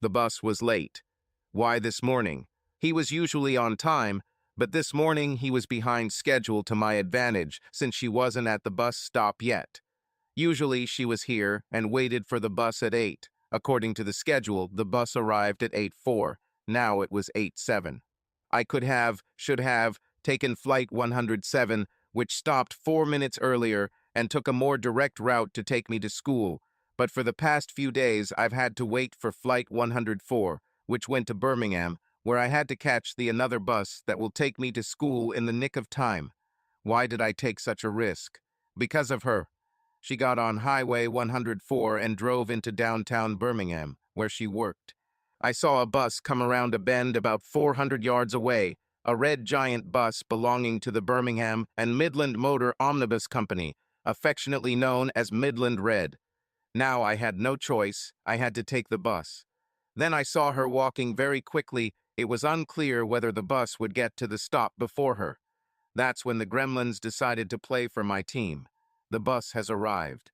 The bus was late. Why this morning? He was usually on time, but this morning he was behind schedule to my advantage since she wasn't at the bus stop yet. Usually she was here and waited for the bus at 8. According to the schedule, the bus arrived at 8:04. Now it was 8:07. I should have, taken flight 107, which stopped 4 minutes earlier and took a more direct route to take me to school. But for the past few days, I've had to wait for flight 104, which went to Birmingham, where I had to catch the another bus that will take me to school in the nick of time. Why did I take such a risk? Because of her. She got on Highway 104 and drove into downtown Birmingham, where she worked. I saw a bus come around a bend about 400 yards away, a red giant bus belonging to the Birmingham and Midland Motor Omnibus Company, affectionately known as Midland Red. Now I had no choice, I had to take the bus. Then I saw her walking very quickly. It was unclear whether the bus would get to the stop before her. That's when the gremlins decided to play for my team. The bus has arrived.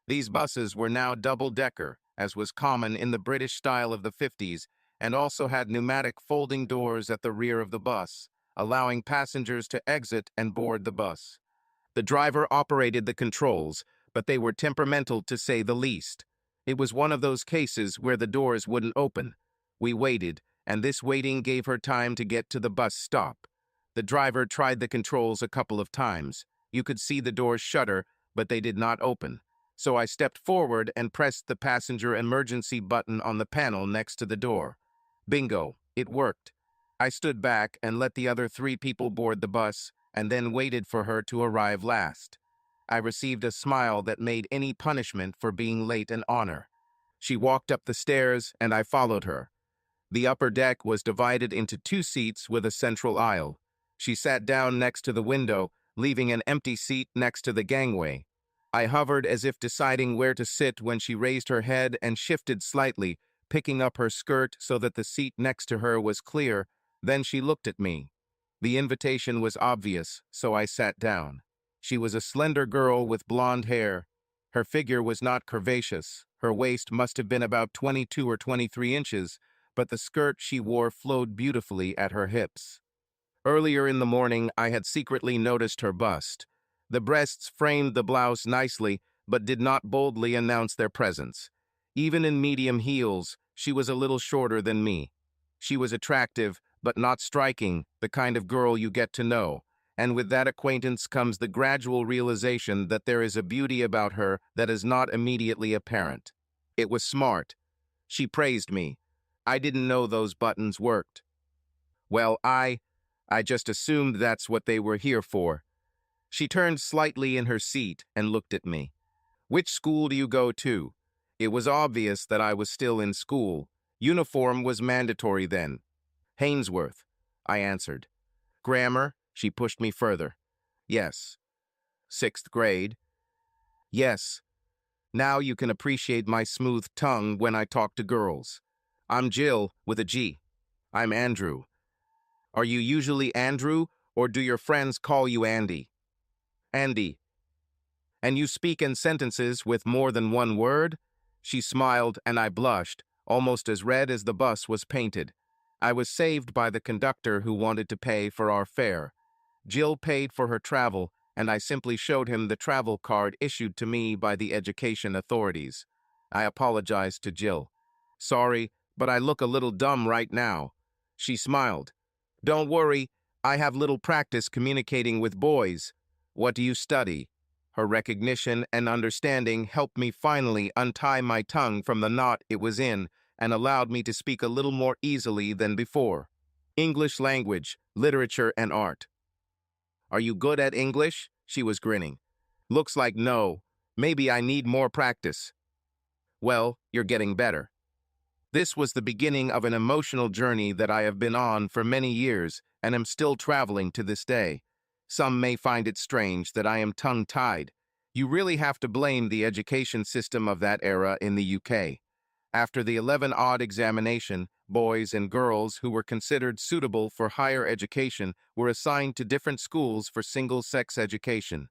These buses were now double-decker, as was common in the British style of the 50s, and also had pneumatic folding doors at the rear of the bus, allowing passengers to exit and board the bus. The driver operated the controls, but they were temperamental to say the least. It was one of those cases where the doors wouldn't open. We waited, and this waiting gave her time to get to the bus stop. The driver tried the controls a couple of times. You could see the doors shudder, but they did not open. So I stepped forward and pressed the passenger emergency button on the panel next to the door. Bingo, it worked. I stood back and let the other 3 people board the bus, and then waited for her to arrive last. I received a smile that made any punishment for being late an honor. She walked up the stairs, and I followed her. The upper deck was divided into 2 seats with a central aisle. She sat down next to the window, leaving an empty seat next to the gangway. I hovered as if deciding where to sit when she raised her head and shifted slightly, picking up her skirt so that the seat next to her was clear. Then she looked at me. The invitation was obvious, so I sat down. She was a slender girl with blonde hair. Her figure was not curvaceous. Her waist must have been about 22 or 23 inches, but the skirt she wore flowed beautifully at her hips. Earlier in the morning, I had secretly noticed her bust. The breasts framed the blouse nicely, but did not boldly announce their presence. Even in medium heels, she was a little shorter than me. She was attractive, but not striking, the kind of girl you get to know. And with that acquaintance comes the gradual realization that there is a beauty about her that is not immediately apparent. It was smart. She praised me. I didn't know those buttons worked. Well, I just assumed that's what they were here for. She turned slightly in her seat and looked at me. Which school do you go to? It was obvious that I was still in school. Uniform was mandatory then. Hainsworth, I answered. Grammar? She pushed me further. Yes. 6th grade? Yes. Now you can appreciate my smooth tongue when I talk to girls. I'm Jill with a G. I'm Andrew. Are you usually Andrew, or do your friends call you Andy? Andy. And you speak in sentences with more than one word? She smiled, and I blushed, almost as red as the bus was painted. I was saved by the conductor who wanted to pay for our fare. Jill paid for her travel, and I simply showed him the travel card issued to me by the education authorities. I apologized to Jill. Sorry, but I look a little dumb right now. She smiled. Don't worry, I have little practice communicating with boys. What do you study? Her recognition and understanding helped me finally untie my tongue from the knot it was in and allowed me to speak a little more easily than before. English language, literature, and art. Are you good at English? She was grinning. Looks like no. Maybe I need more practice. Well, you're getting better. This was the beginning of an emotional journey that I have been on for many years and am still traveling to this day. Some may find it strange that I am tongue-tied. You really have to blame the education system of that era in the UK. After the 11-odd examination, boys and girls who were considered suitable for higher education were assigned to different schools for single-sex education.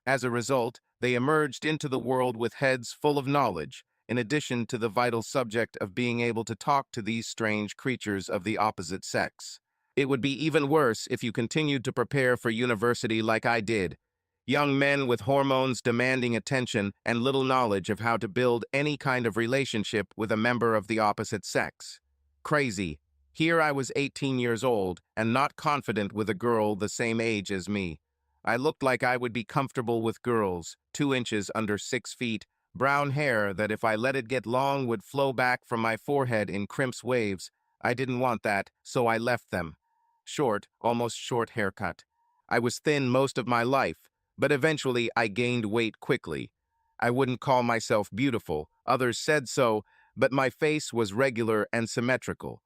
As a result, they emerged into the world with heads full of knowledge, in addition to the vital subject of being able to talk to these strange creatures of the opposite sex. It would be even worse if you continued to prepare for university like I did. Young men with hormones demanding attention and little knowledge of how to build any kind of relationship with a member of the opposite sex. Crazy. Here I was 18 years old and not confident with a girl the same age as me. I looked like I would be comfortable with girls, 2 inches under 6 feet, brown hair that if I let it get long would flow back from my forehead in crimps waves. I didn't want that, so I left them. Short, almost short haircut. I was thin most of my life, but eventually I gained weight quickly. I wouldn't call myself beautiful, others said so, but my face was regular and symmetrical.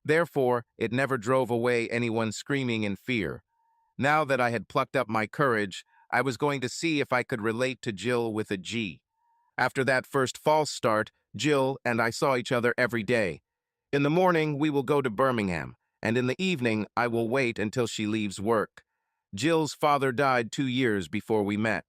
Therefore, it never drove away anyone screaming in fear. Now that I had plucked up my courage, I was going to see if I could relate to Jill with a G. After that first false start, Jill and I saw each other every day. In the morning, we will go to Birmingham, and in the evening, I will wait until she leaves work. Jill's father died 2 years before we met.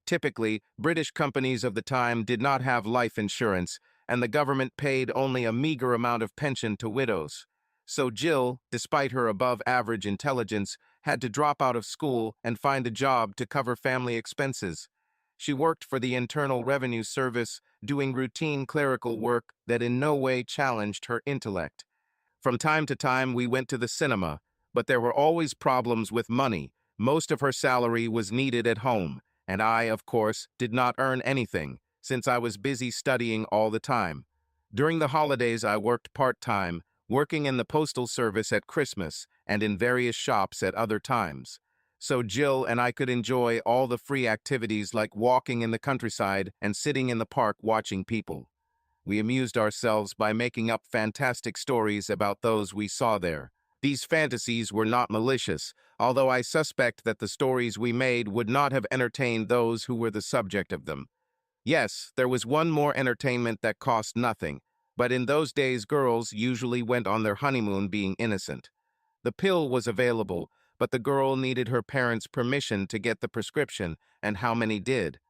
Typically, British companies of the time did not have life insurance, and the government paid only a meager amount of pension to widows. So Jill, despite her above-average intelligence, had to drop out of school and find a job to cover family expenses. She worked for the Internal Revenue Service, doing routine clerical work that in no way challenged her intellect. From time to time, we went to the cinema, but there were always problems with money. Most of her salary was needed at home, and I, of course, did not earn anything, since I was busy studying all the time. During the holidays, I worked part-time, working in the postal service at Christmas and in various shops at other times. So Jill and I could enjoy all the free activities like walking in the countryside and sitting in the park watching people. We amused ourselves by making up fantastic stories about those we saw there. These fantasies were not malicious, although I suspect that the stories we made would not have entertained those who were the subject of them. Yes, there was one more entertainment that cost nothing, but in those days girls usually went on their honeymoon being innocent. The pill was available, but the girl needed her parents' permission to get the prescription, and how many did?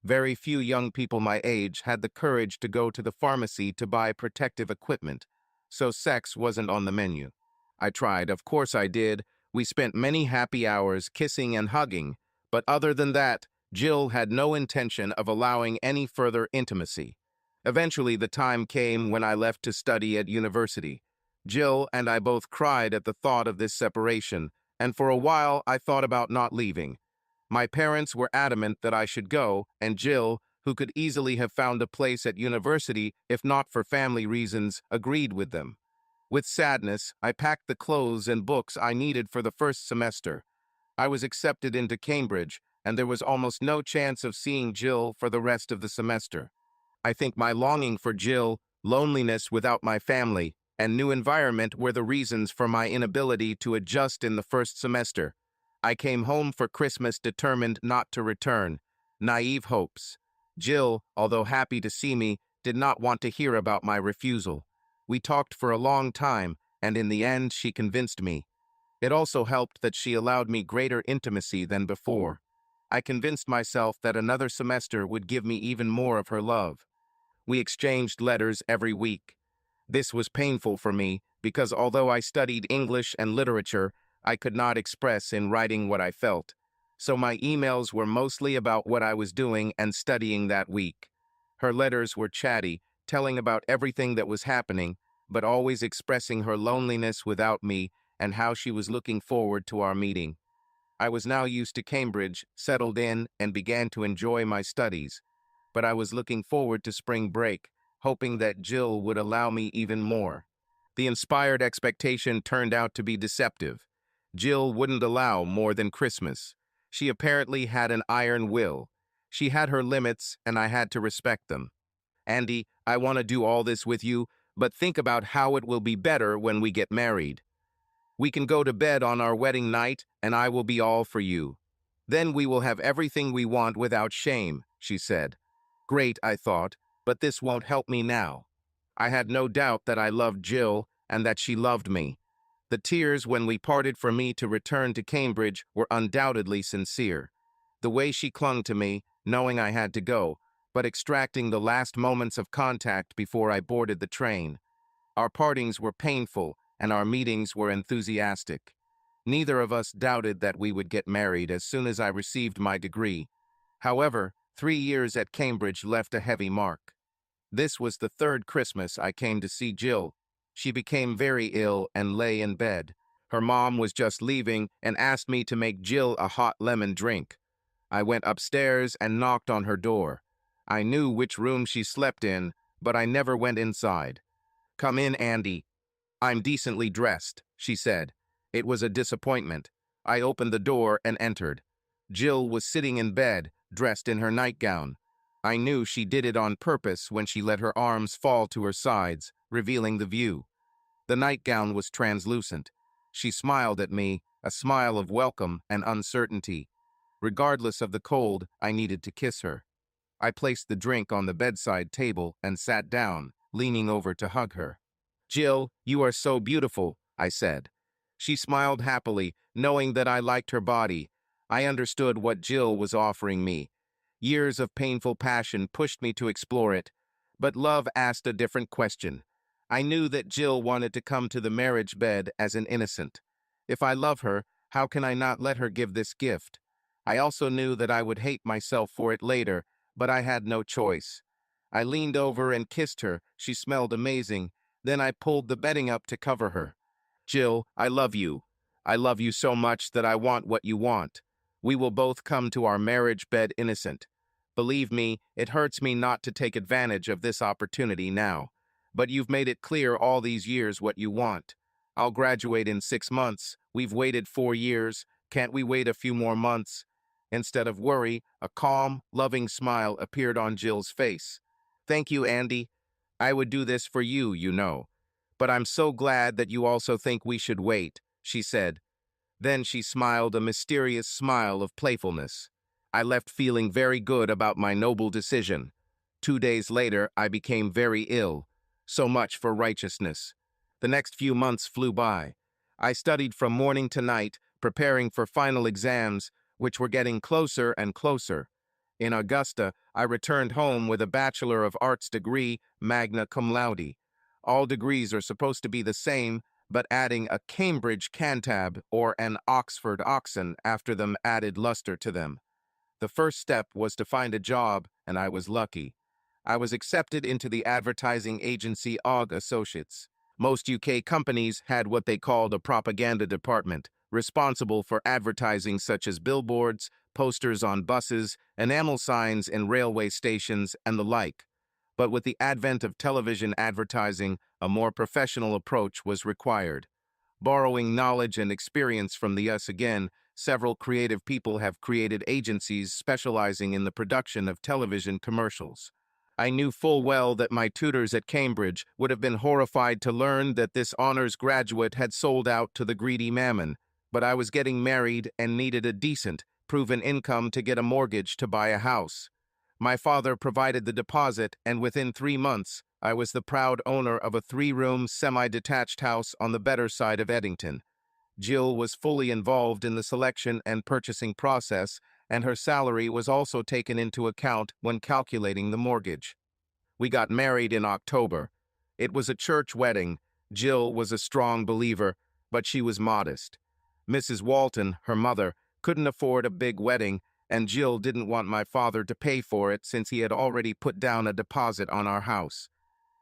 Very few young people my age had the courage to go to the pharmacy to buy protective equipment, so sex wasn't on the menu. I tried, of course I did. We spent many happy hours kissing and hugging, but other than that, Jill had no intention of allowing any further intimacy. Eventually, the time came when I left to study at university. Jill and I both cried at the thought of this separation, and for a while I thought about not leaving. My parents were adamant that I should go, and Jill, who could easily have found a place at university if not for family reasons, agreed with them. With sadness, I packed the clothes and books I needed for the first semester. I was accepted into Cambridge, and there was almost no chance of seeing Jill for the rest of the semester. I think my longing for Jill, loneliness without my family, and new environment were the reasons for my inability to adjust in the first semester. I came home for Christmas determined not to return. Naive hopes. Jill, although happy to see me, did not want to hear about my refusal. We talked for a long time, and in the end she convinced me. It also helped that she allowed me greater intimacy than before. I convinced myself that another semester would give me even more of her love. We exchanged letters every week. This was painful for me because although I studied English and literature, I could not express in writing what I felt. So my emails were mostly about what I was doing and studying that week. Her letters were chatty, telling about everything that was happening, but always expressing her loneliness without me and how she was looking forward to our meeting. I was now used to Cambridge, settled in, and began to enjoy my studies. But I was looking forward to spring break, hoping that Jill would allow me even more. The inspired expectation turned out to be deceptive. Jill wouldn't allow more than Christmas. She apparently had an iron will. She had her limits, and I had to respect them. Andy, I want to do all this with you, but think about how it will be better when we get married. We can go to bed on our wedding night, and I will be all for you. Then we will have everything we want without shame, she said. Great, I thought, but this won't help me now. I had no doubt that I loved Jill and that she loved me. The tears when we parted for me to return to Cambridge were undoubtedly sincere. The way she clung to me, knowing I had to go, but extracting the last moments of contact before I boarded the train. Our partings were painful, and our meetings were enthusiastic. Neither of us doubted that we would get married as soon as I received my degree. However, 3 years at Cambridge left a heavy mark. This was the third Christmas I came to see Jill. She became very ill and lay in bed. Her mom was just leaving and asked me to make Jill a hot lemon drink. I went upstairs and knocked on her door. I knew which room she slept in, but I never went inside. "Come in, Andy. I'm decently dressed," she said. It was a disappointment. I opened the door and entered. Jill was sitting in bed, dressed in her nightgown. I knew she did it on purpose when she let her arms fall to her sides, revealing the view. The nightgown was translucent. She smiled at me, a smile of welcome and uncertainty. Regardless of the cold, I needed to kiss her. I placed the drink on the bedside table and sat down, leaning over to hug her. "Jill, you are so beautiful," I said. She smiled happily, knowing that I liked her body. I understood what Jill was offering me. Years of painful passion pushed me to explore it, but love asked a different question. I knew that Jill wanted to come to the marriage bed as an innocent. If I love her, how can I not let her give this gift? I also knew that I would hate myself for it later, but I had no choice. I leaned over and kissed her. She smelled amazing. Then I pulled the bedding up to cover her. "Jill, I love you. I love you so much that I want what you want. We will both come to our marriage bed innocent. Believe me, it hurts me not to take advantage of this opportunity now. But you've made it clear all these years what you want. I'll graduate in 6 months. We've waited 4 years. Can't we wait a few more months?" Instead of worry, a calm, loving smile appeared on Jill's face. "Thank you, Andy. I would do this for you, you know. But I'm so glad that you also think we should wait," she said. Then she smiled a mysterious smile of playfulness. I left feeling very good about my noble decision. 2 days later, I became very ill. So much for righteousness. The next few months flew by. I studied from morning to night, preparing for final exams, which were getting closer and closer. In Augusta, I returned home with a Bachelor of Arts degree, magna cum laude. All degrees are supposed to be the same, but adding a Cambridge cantab or an Oxford oxon after them added luster to them. The first step was to find a job, and I was lucky. I was accepted into the advertising agency Ogg Associates. Most UK companies had what they called a propaganda department, responsible for advertising such as billboards, posters on buses, enamel signs in railway stations, and the like. But with the advent of television advertising, a more professional approach was required. Borrowing knowledge and experience from the US again, several creative people have created agencies specializing in the production of television commercials. I knew full well that my tutors at Cambridge would have been horrified to learn that this honors graduate had sold out to the greedy mammon, but I was getting married and needed a decent, proven income to get a mortgage to buy a house. My father provided the deposit, and within 3 months, I was the proud owner of a 3-room, semi-detached house on the better side of Eddington. Jill was fully involved in the selection and purchasing process, and her salary was also taken into account when calculating the mortgage. We got married in October. It was a church wedding. Jill was a strong believer, but she was modest. Mrs. Walton, her mother, couldn't afford a big wedding, and Jill didn't want my father to pay for it since he had already put down a deposit on our house.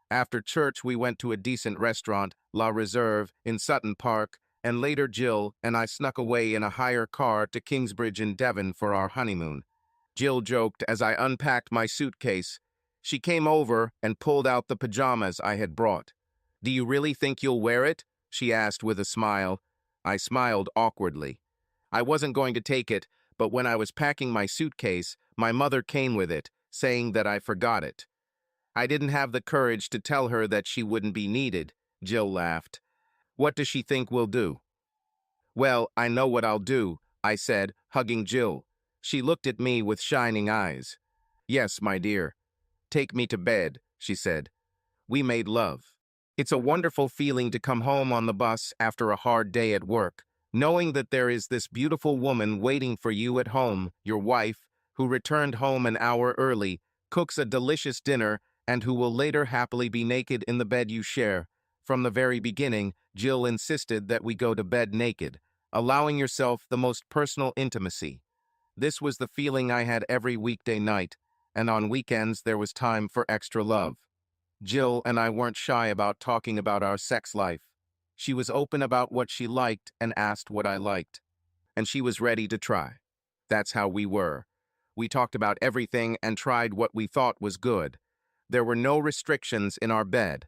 After church, we went to a decent restaurant, La Reserve, in Sutton Park, and later Jill and I snuck away in a hire car to Kingsbridge in Devon for our honeymoon. Jill joked as I unpacked my suitcase. She came over and pulled out the pajamas I had brought. "Do you really think you'll wear it?" she asked with a smile. I smiled awkwardly. I wasn't going to take it, but when I was packing my suitcase, my mother came with it, saying that I forgot it. I didn't have the courage to tell her that she wouldn't be needed. Jill laughed. "What does she think we'll do?" "Well, I know what I'll do," I said, hugging Jill. She looked at me with shining eyes. "Yes, my dear. Take me to bed," she said. We made love. It's a wonderful feeling to come home on the bus after a hard day at work, knowing that there is this beautiful woman waiting for you at home, your wife, who returned home an hour early, cooks a delicious dinner, and who will later happily be naked in the bed you share. From the very beginning, Jill insisted that we go to bed naked, allowing yourself the most personal intimacy. This was the feeling I had every weekday night, and on weekends there was time for extra love. Jill and I weren't shy about talking about our sex life. She was open about what she liked and asked what I liked, and she was ready to try. That's how we were. We talked about everything and tried what we thought was good. There were no restrictions in our bed.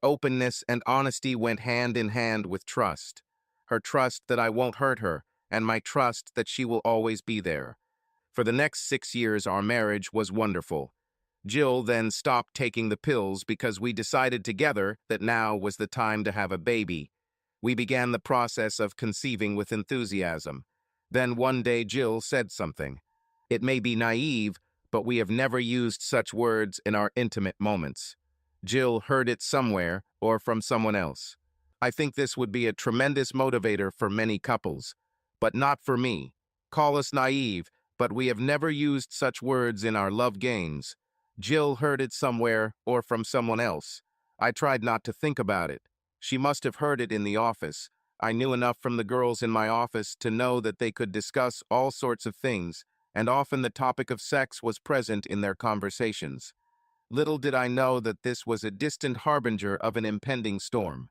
Openness and honesty went hand in hand with trust. Her trust that I won't hurt her, and my trust that she will always be there. For the next 6 years, our marriage was wonderful. Jill then stopped taking the pills because we decided together that now was the time to have a baby. We began the process of conceiving with enthusiasm. Then one day Jill said something. It may be naive, but we have never used such words in our intimate moments. Jill heard it somewhere or from someone else. I think this would be a tremendous motivator for many couples, but not for me. Call us naive, but we have never used such words in our love games. Jill heard it somewhere or from someone else. I tried not to think about it. She must have heard it in the office. I knew enough from the girls in my office to know that they could discuss all sorts of things, and often the topic of sex was present in their conversations. Little did I know that this was a distant harbinger of an impending storm.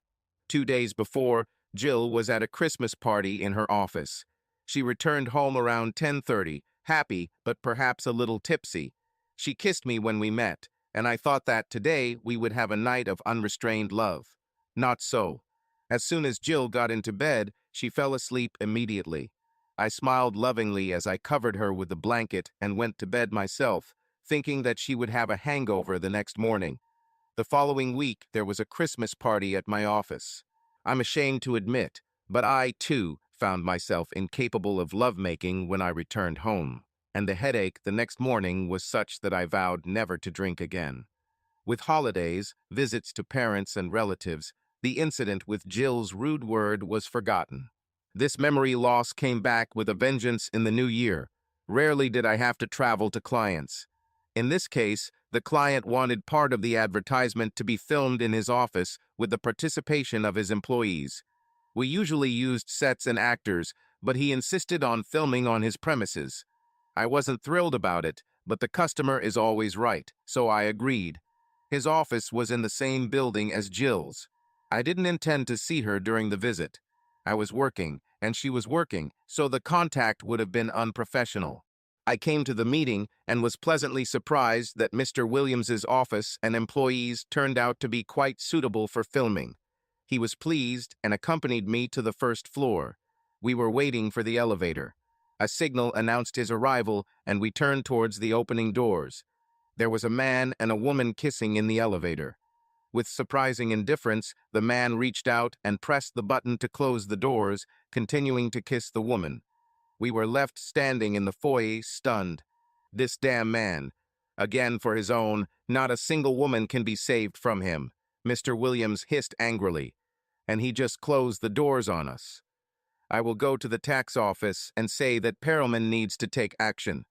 2 days before, Jill was at a Christmas party in her office. She returned home around 10:30, happy but perhaps a little tipsy. She kissed me when we met, and I thought that today we would have a night of unrestrained love. Not so. As soon as Jill got into bed, she fell asleep immediately. I smiled lovingly as I covered her with the blanket and went to bed myself, thinking that she would have a hangover the next morning. The following week, there was a Christmas party at my office. I'm ashamed to admit, but I, too, found myself incapable of lovemaking when I returned home, and the headache the next morning was such that I vowed never to drink again. With holidays, visits to parents and relatives, the incident with Jill's rude word was forgotten. This memory loss came back with a vengeance in the new year. Rarely did I have to travel to clients. In this case, the client wanted part of the advertisement to be filmed in his office with the participation of his employees. We usually used sets and actors, but he insisted on filming on his premises. I wasn't thrilled about it, but the customer is always right, so I agreed. His office was in the same building as Jill's. I didn't intend to see her during the visit. I was working, and she was working, so the contact would have been unprofessional. I came to the meeting and was pleasantly surprised that Mr. Williams's office and employees turned out to be quite suitable for filming. He was pleased and accompanied me to the first floor. We were waiting for the elevator. A signal announced his arrival, and we turned towards the opening doors. There was a man and a woman kissing in the elevator. With surprising indifference, the man reached out and pressed the button to close the doors, continuing to kiss the woman. We were left standing in the foyer, stunned. This damn man. Again for his own, not a single woman can be saved from him, Mr. Williams hissed angrily, and he just closed the doors on us. I will go to the tax office and say that Perelman needs to take action.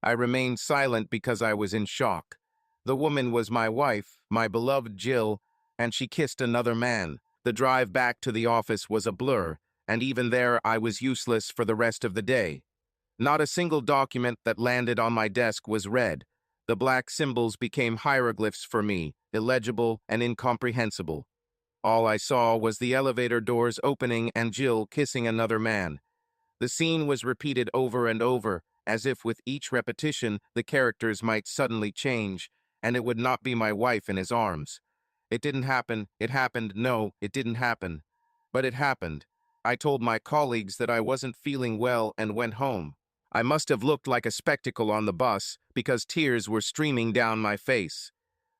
I remained silent because I was in shock. The woman was my wife, my beloved Jill, and she kissed another man. The drive back to the office was a blur, and even there I was useless for the rest of the day. Not a single document that landed on my desk was read. The black symbols became hieroglyphs for me, illegible and incomprehensible. All I saw was the elevator doors opening and Jill kissing another man. The scene was repeated over and over, as if with each repetition the characters might suddenly change, and it would not be my wife in his arms. It didn't happen, it happened, no, it didn't happen. But it happened. I told my colleagues that I wasn't feeling well and went home. I must have looked like a spectacle on the bus because tears were streaming down my face.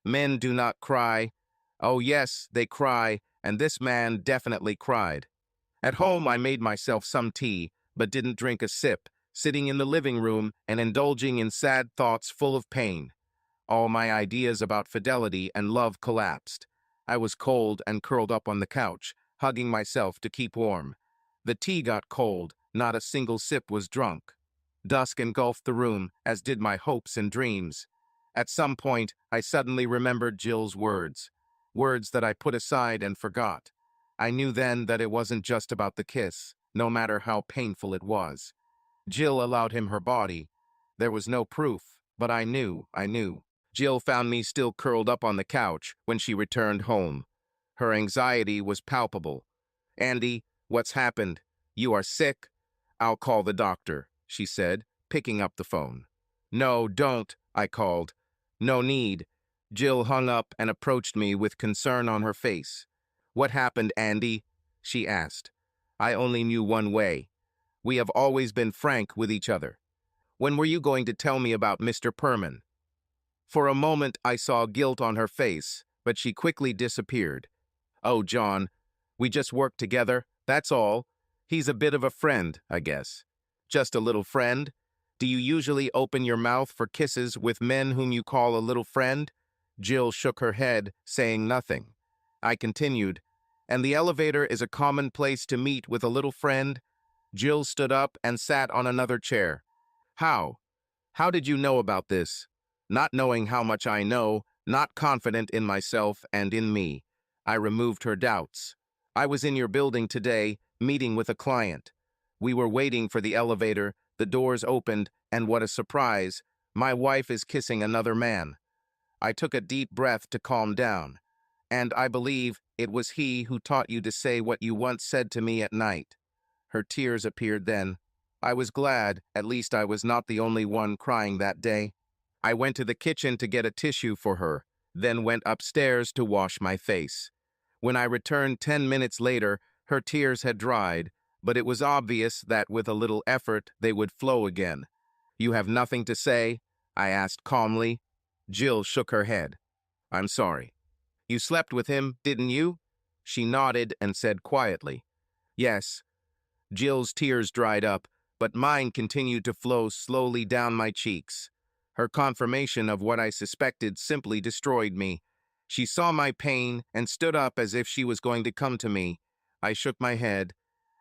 Men do not cry. Oh yes, they cry, and this man definitely cried. At home I made myself some tea, but didn't drink a sip, sitting in the living room and indulging in sad thoughts full of pain. All my ideas about fidelity and love collapsed. I was cold and curled up on the couch, hugging myself to keep warm. The tea got cold, not a single sip was drunk. Dusk engulfed the room, as did my hopes and dreams. At some point, I suddenly remembered Jill's words. Words that I put aside and forgot. I knew then that it wasn't just about the kiss, no matter how painful it was. Jill allowed him her body. There was no proof, but I knew. Jill found me still curled up on the couch when she returned home. Her anxiety was palpable. "Andy, what's happened? You are sick?" "I'll call the doctor," she said, picking up the phone. "No, don't," I called. "No need." Jill hung up and approached me with concern on her face. "What happened, Andy?" she asked. I only knew one way. We have always been frank with each other. When were you going to tell me about Mr. Perman? For a moment, I saw guilt on her face, but she quickly disappeared. "Oh, John, we just work together, that's all. He's a bit of a friend, I guess." "Just a little friend? Do you usually open your mouth for kisses with men whom you call a little friend?" Jill shook her head, saying nothing. I continued, "And the elevator is a common place to meet with a little friend?" Jill stood up and sat on another chair. "How? How did you know about this?" Not knowing how much I know, not confident in myself and in me, I removed her doubts. "I was in your building today, meeting with a client. We were waiting for the elevator, the doors opened, and what a surprise, my wife is kissing another man." I took a deep breath to calm down. "And I believe it was he who taught you to say what you once said to me at night." Her tears appeared then. I was glad, at least I was not the only one crying that day. I went to the kitchen to get a tissue for her, then went upstairs to wash my face. When I returned 10 minutes later, her tears had dried, but it was obvious that with a little effort they would flow again. "You have nothing to say?" I asked calmly. Jill shook her head. "I'm sorry." "You slept with him, didn't you?" She nodded and said quietly, "Yes." Jill's tears dried up, but mine continued to flow slowly down my cheeks. Her confirmation of what I suspected simply destroyed me. She saw my pain and stood up as if she was going to come to me. I shook my head.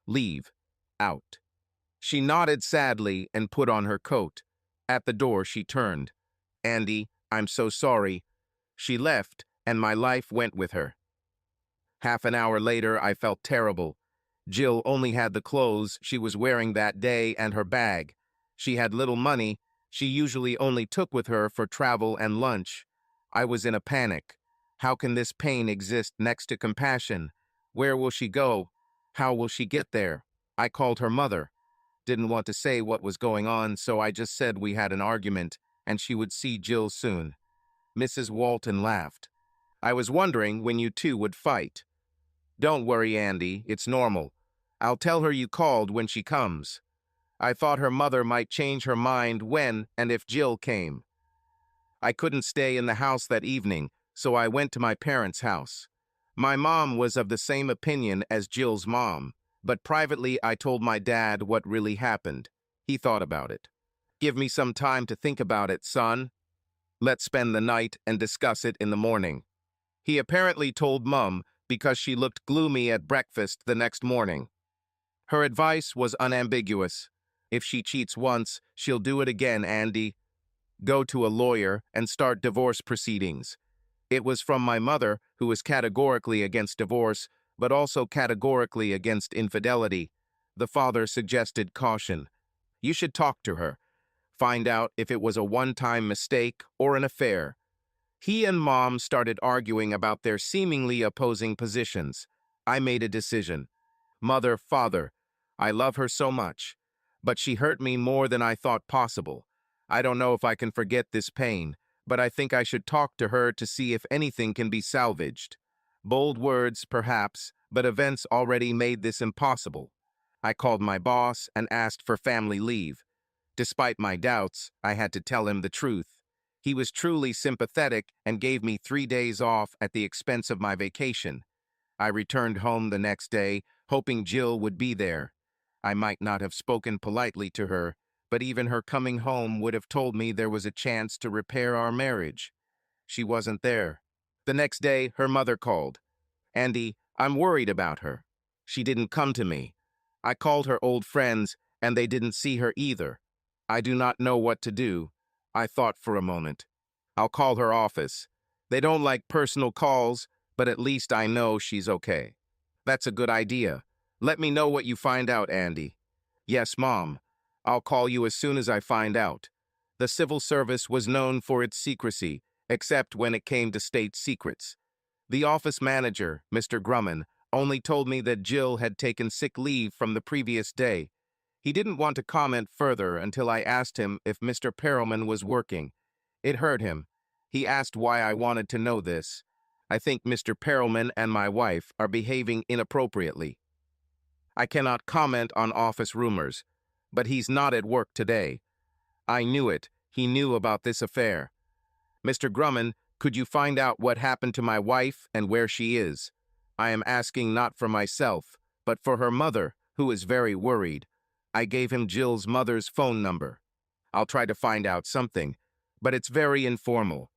"Leave. Out." She nodded sadly and put on her coat. At the door, she turned. "Andy, I'm so sorry." She left, and my life went with her. Half an hour later, I felt terrible. Jill only had the clothes she was wearing that day and her bag. She had little money she usually only took with her for travel and lunch. I was in a panic. How can this pain exist next to compassion? Where will she go? How will she get there? I called her mother. Didn't want to say what was going on, so I just said we had an argument and she would see Jill soon. Mrs. Walton laughed. "I was wondering when you two would fight." "Don't worry, Andy, it's normal. I'll tell her you called when she comes." I thought her mother might change her mind when and if Jill came. I couldn't stay in the house that evening, so I went to my parents' house. My mom was of the same opinion as Jill's mom, but privately I told my dad what really happened. He thought about it. "Give me some time to think about it, son. Let's spend the night and discuss it in the morning." He apparently told Mum because she looked gloomy at breakfast the next morning. Her advice was unambiguous. "If she cheats once, she'll do it again, Andy. Go to a lawyer and start divorce proceedings." It was from my mother, who was categorically against divorce, but also categorically against infidelity. The father suggested caution. "You should talk to her. Find out if it was a one-time mistake or an affair." He and Mom started arguing about their seemingly opposing positions. I made a decision. Mother, father, I love her so much, but she hurt me more than I thought possible. I don't know if I can forget this pain, but I think I should talk to her to see if anything can be salvaged. Bold words, perhaps, but events already made this impossible. I called my boss and asked for family leave. Despite my doubts, I had to tell him the truth. He was truly sympathetic and gave me 3 days off at the expense of my vacation. I returned home the next day, hoping Jill would be there. I might not have spoken politely to her, but even her coming home would have told me there was a chance to repair our marriage. She wasn't there. The next day, her mother called. "Andy, I'm worried about her. She didn't come to me. I called her old friends, and they didn't see her either. I do not know what to do." I thought for a moment. I'll call her office. They don't like personal calls, but at least I know she's okay. That's a good idea. Let me know what you find out, Andy. Yes, Mom. I'll call you as soon as I find out. The civil service was known for its secrecy, except when it came to state secrets. The office manager, Mr. Grumman, only told me that Jill had taken sick leave from the previous day. He didn't want to comment further until I asked him if Mr. Perelman was working. It hurt him. He asked why I wanted to know this. I think Mr. Perelman and my wife are behaving inappropriately. I cannot comment on office rumors, but he's not at work today. I knew it. He knew about this affair. Mr. Grumman, could you find out what happened to my wife and where she is? I am asking not for myself, but for her mother, who is very worried. I gave him Jill's mother's phone number. I'll try to find out something, but it's very informal.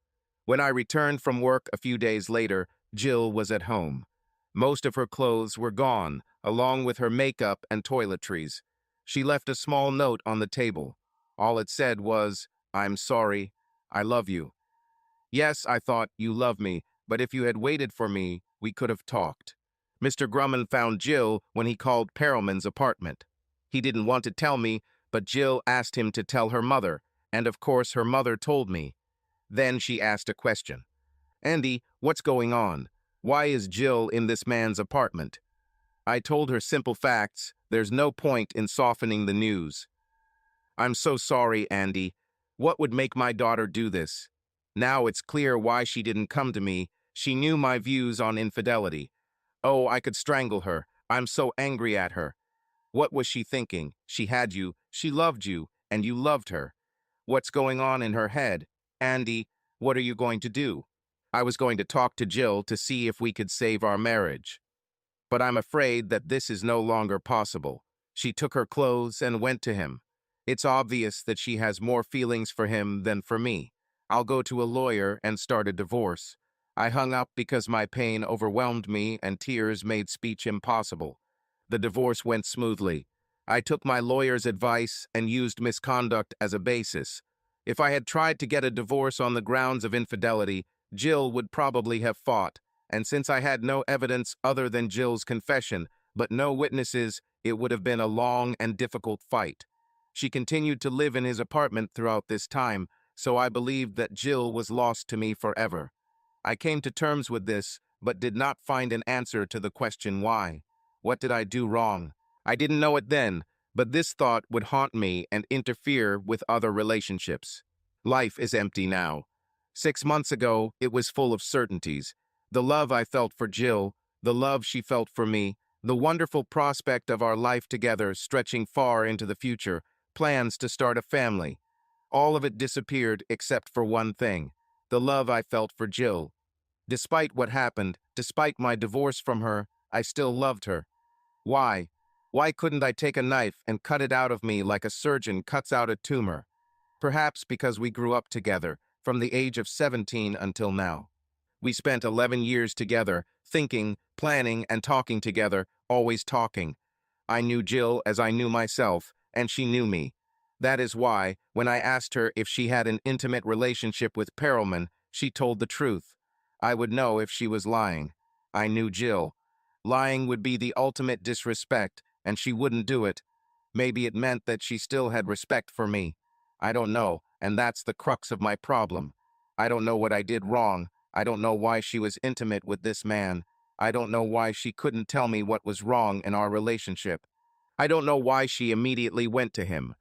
When I returned from work a few days later, Jill was at home. Most of her clothes were gone, along with her makeup and toiletries. She left a small note on the table. All it said was, "I'm sorry. I love you." Yes, I thought, you love me, but if you had waited for me, we could have talked. Mr. Grumman found Jill when he called Perelman's apartment. He didn't want to tell me, but Jill asked him to tell her mother, and of course her mother told me. Then she asked a question. Andy, what's going on? Why is Jill in this man's apartment? I told her simple facts. There's no point in softening the news. I'm so sorry, Andy. What would make my daughter do this? Now it's clear why she didn't come to me. She knew my views on infidelity. Oh, I could strangle her. I'm so angry at her. What was she thinking? She had you, she loved you, and you loved her. What's going on in her head? Andy, what are you going to do? I was going to talk to Jill to see if we could save our marriage. But I'm afraid that this is no longer possible. She took her clothes and went to him. It's obvious that she has more feelings for him than for me. I'll go to a lawyer and start a divorce. I hung up because my pain overwhelmed me and tears made speech impossible. The divorce went smoothly. I took my lawyer's advice and used misconduct as a basis. If I had tried to get a divorce on the grounds of infidelity, Jill would probably have fought, and since I had no evidence other than Jill's confession, but no witnesses, it would have been a long and difficult fight. She continued to live in his apartment throughout this time, so I believed that Jill was lost to me forever. I came to terms with this, but did not find an answer to the question why. What did I do wrong? I didn't know it then, but this thought would haunt me and interfere with other relationships. Life is empty now. 6 months ago, it was full of certainties. The love I felt for Jill, the love she felt for me, the wonderful prospect of our life together stretching far into the future, plans to start a family. All of it disappeared except for one thing, the love I felt for Jill. Despite what happened, despite my divorce from her, I still loved her. Why? Why couldn't I take a knife and cut it out of me like a surgeon cuts out a tumor? Perhaps because we grew up together, from the age of 17 until now. We spent 11 years together, thinking, planning, and talking together, always talking. I knew Jill as I knew myself, and she knew me. That is why, when I asked her if she had an intimate relationship with Perelman, she told the truth. I would know if she was lying. I knew Jill. Lying would be the ultimate disrespect, and she wouldn't do it. Maybe it meant that she still had respect for me. I don't know, and that's the crux of my problem. I don't know what I did wrong. I don't know why she was intimate with this man. I don't know why she couldn't tell me what was wrong in our relationship. I don't know why she immediately went to him.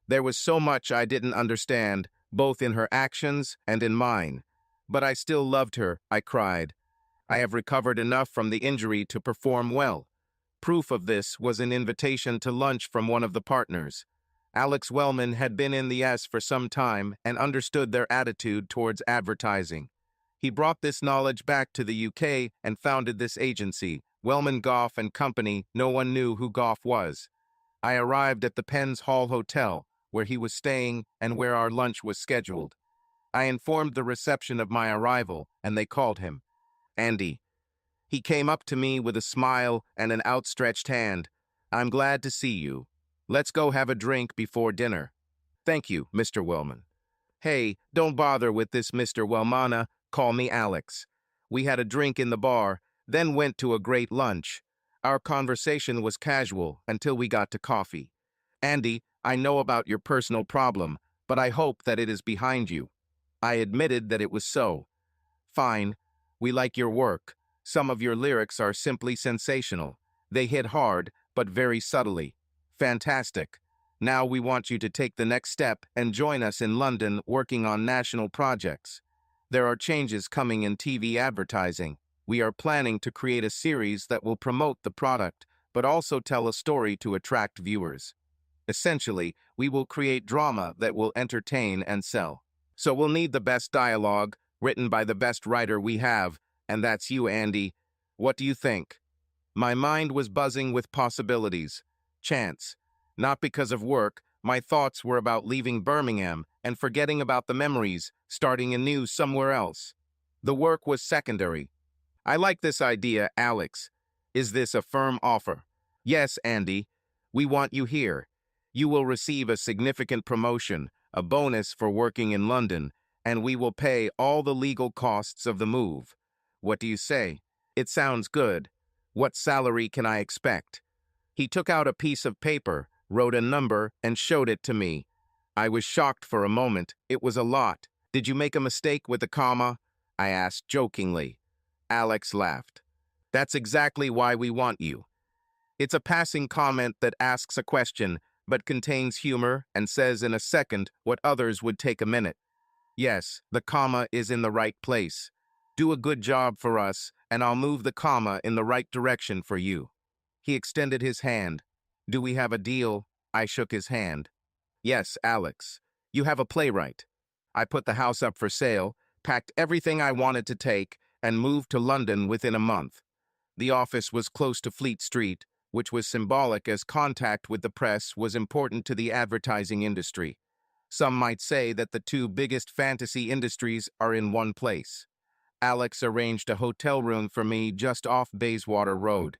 There was so much I didn't understand, both in her actions and in mine. But I still loved her, I cried. I have recovered enough from the injury to perform well. Proof of this was an invitation to lunch from one of the partners. Alex Wellman had been in the S for some time and understood their attitude towards advertising. He brought this knowledge back to the UK and founded this agency, Wellman Goff and Company. No one knew who Goff was. I arrived at the Penn's Hall Hotel, where he was staying and where our lunch was scheduled. I informed the reception of my arrival, and they called him. Andy. He came up to me with a smile and an outstretched hand. I'm glad to see you. Let's go have a drink before dinner. Thank you, Mr. Wellman. Hey, don't bother with this Mr. Wellmana, call me Alex. We had a drink in the bar, then went to a great lunch. Our conversation was casual until we got to coffee. Andy, I know about your personal problem, but I hope that it is behind you. I admitted that it was so. Fine. We like your work. Some of your lyrics are simply sensational. They hit hard, but very subtly. Fantastic. Now we want you to take the next step and join us in London working on national projects. There are changes coming in TV advertising. We are planning to create a series that will promote the product, but also tell a story to attract viewers. Essentially, we will create drama that will entertain and sell. So we'll need the best dialogue, written by the best writer we have, and that's you, Andy. What do you think? My mind was buzzing with possibilities. Chance. Not because of work, my thoughts were about leaving Birmingham and forgetting about the memories, starting anew somewhere else. The work was secondary. I like this idea, Alex. Is this a firm offer? Yes, Andy. We want you here. You will receive a significant promotion, a bonus for working in London, and we will pay all the legal costs of the move. What do you say? It sounds good. What salary can I expect? He took out a piece of paper, wrote a number, and showed it to me. I was shocked for a moment. It was a lot. Did you make a mistake with the comma? I asked jokingly. Alex laughed. That's exactly why we want you. It's a passing comment that asks a question, but contains humor and says in a second what others would take a minute. Yes, the comma is in the right place. Do a good job for us, and I'll move the comma in the right direction for you. He extended his hand. Do we have a deal? I shook his hand. Yes, Alex. You have a playwright. I put the house up for sale, packed everything I wanted to take, and moved to London within a month. The office was close to Fleet Street, which was symbolic as contact with the press was important to the advertising industry. Some might say that the two biggest fantasy industries are in one place. Alex arranged a hotel room for me just off Bayswater Road.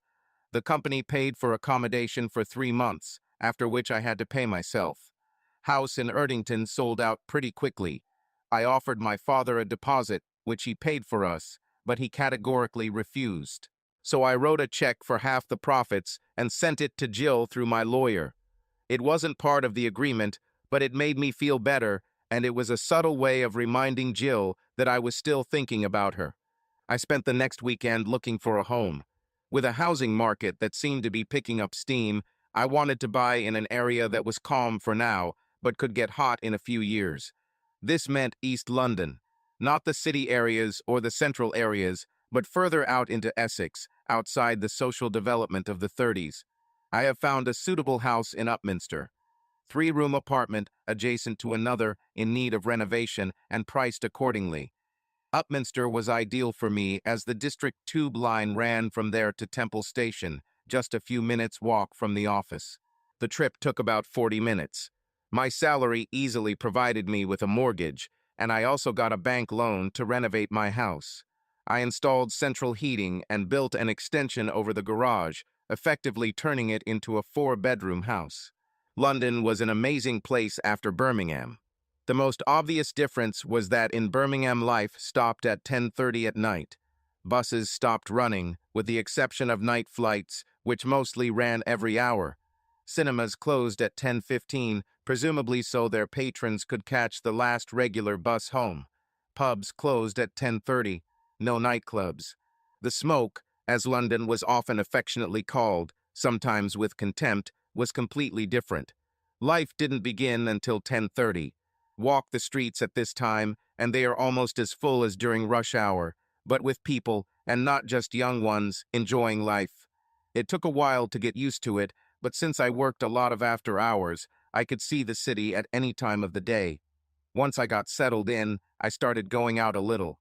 The company paid for accommodation for 3 months, after which I had to pay myself. House in Erdington sold out pretty quickly. I offered my father a deposit, which he paid for us, but he categorically refused. So I wrote a check for half the profits and sent it to Jill through my lawyer. It wasn't part of the agreement, but it made me feel better, and it was a subtle way of reminding Jill that I was still thinking about her. I spent the next weekend looking for a home. With a housing market that seemed to be picking up steam, I wanted to buy in an area that was calm for now, but could get hot in a few years. This meant East London, not the city areas or the central areas, but further out into Essex, outside the social development of the 30s. I have found a suitable house in Upminster. 3-room apartment adjacent to another in need of renovation and priced accordingly. Upminster was ideal for me as the District Tube line ran from there to Temple Station, just a few minutes' walk from the office. The trip took about 40 minutes. My salary easily provided me with a mortgage, and I also got a bank loan to renovate my house. I installed central heating and built an extension over the garage, effectively turning it into a 4-bedroom house. London was an amazing place after Birmingham. The most obvious difference was that in Birmingham life stopped at 10:30 at night. Buses stopped running, with the exception of night flights, which mostly ran every hour. Cinemas closed at 10:15, presumably so their patrons could catch the last regular bus home. Pubs closed at 10:30, no nightclubs. The smoke, as London was often affectionately called, sometimes with contempt, was completely different. Life didn't begin until 10:30. Walk the streets at this time, and they are almost as full as during rush hour, but with people, and not just young ones, enjoying life. It took a while to get used to it, but since I worked a lot of after hours, I could see the city at any time of the day. Once I got settled in, I started going out a little.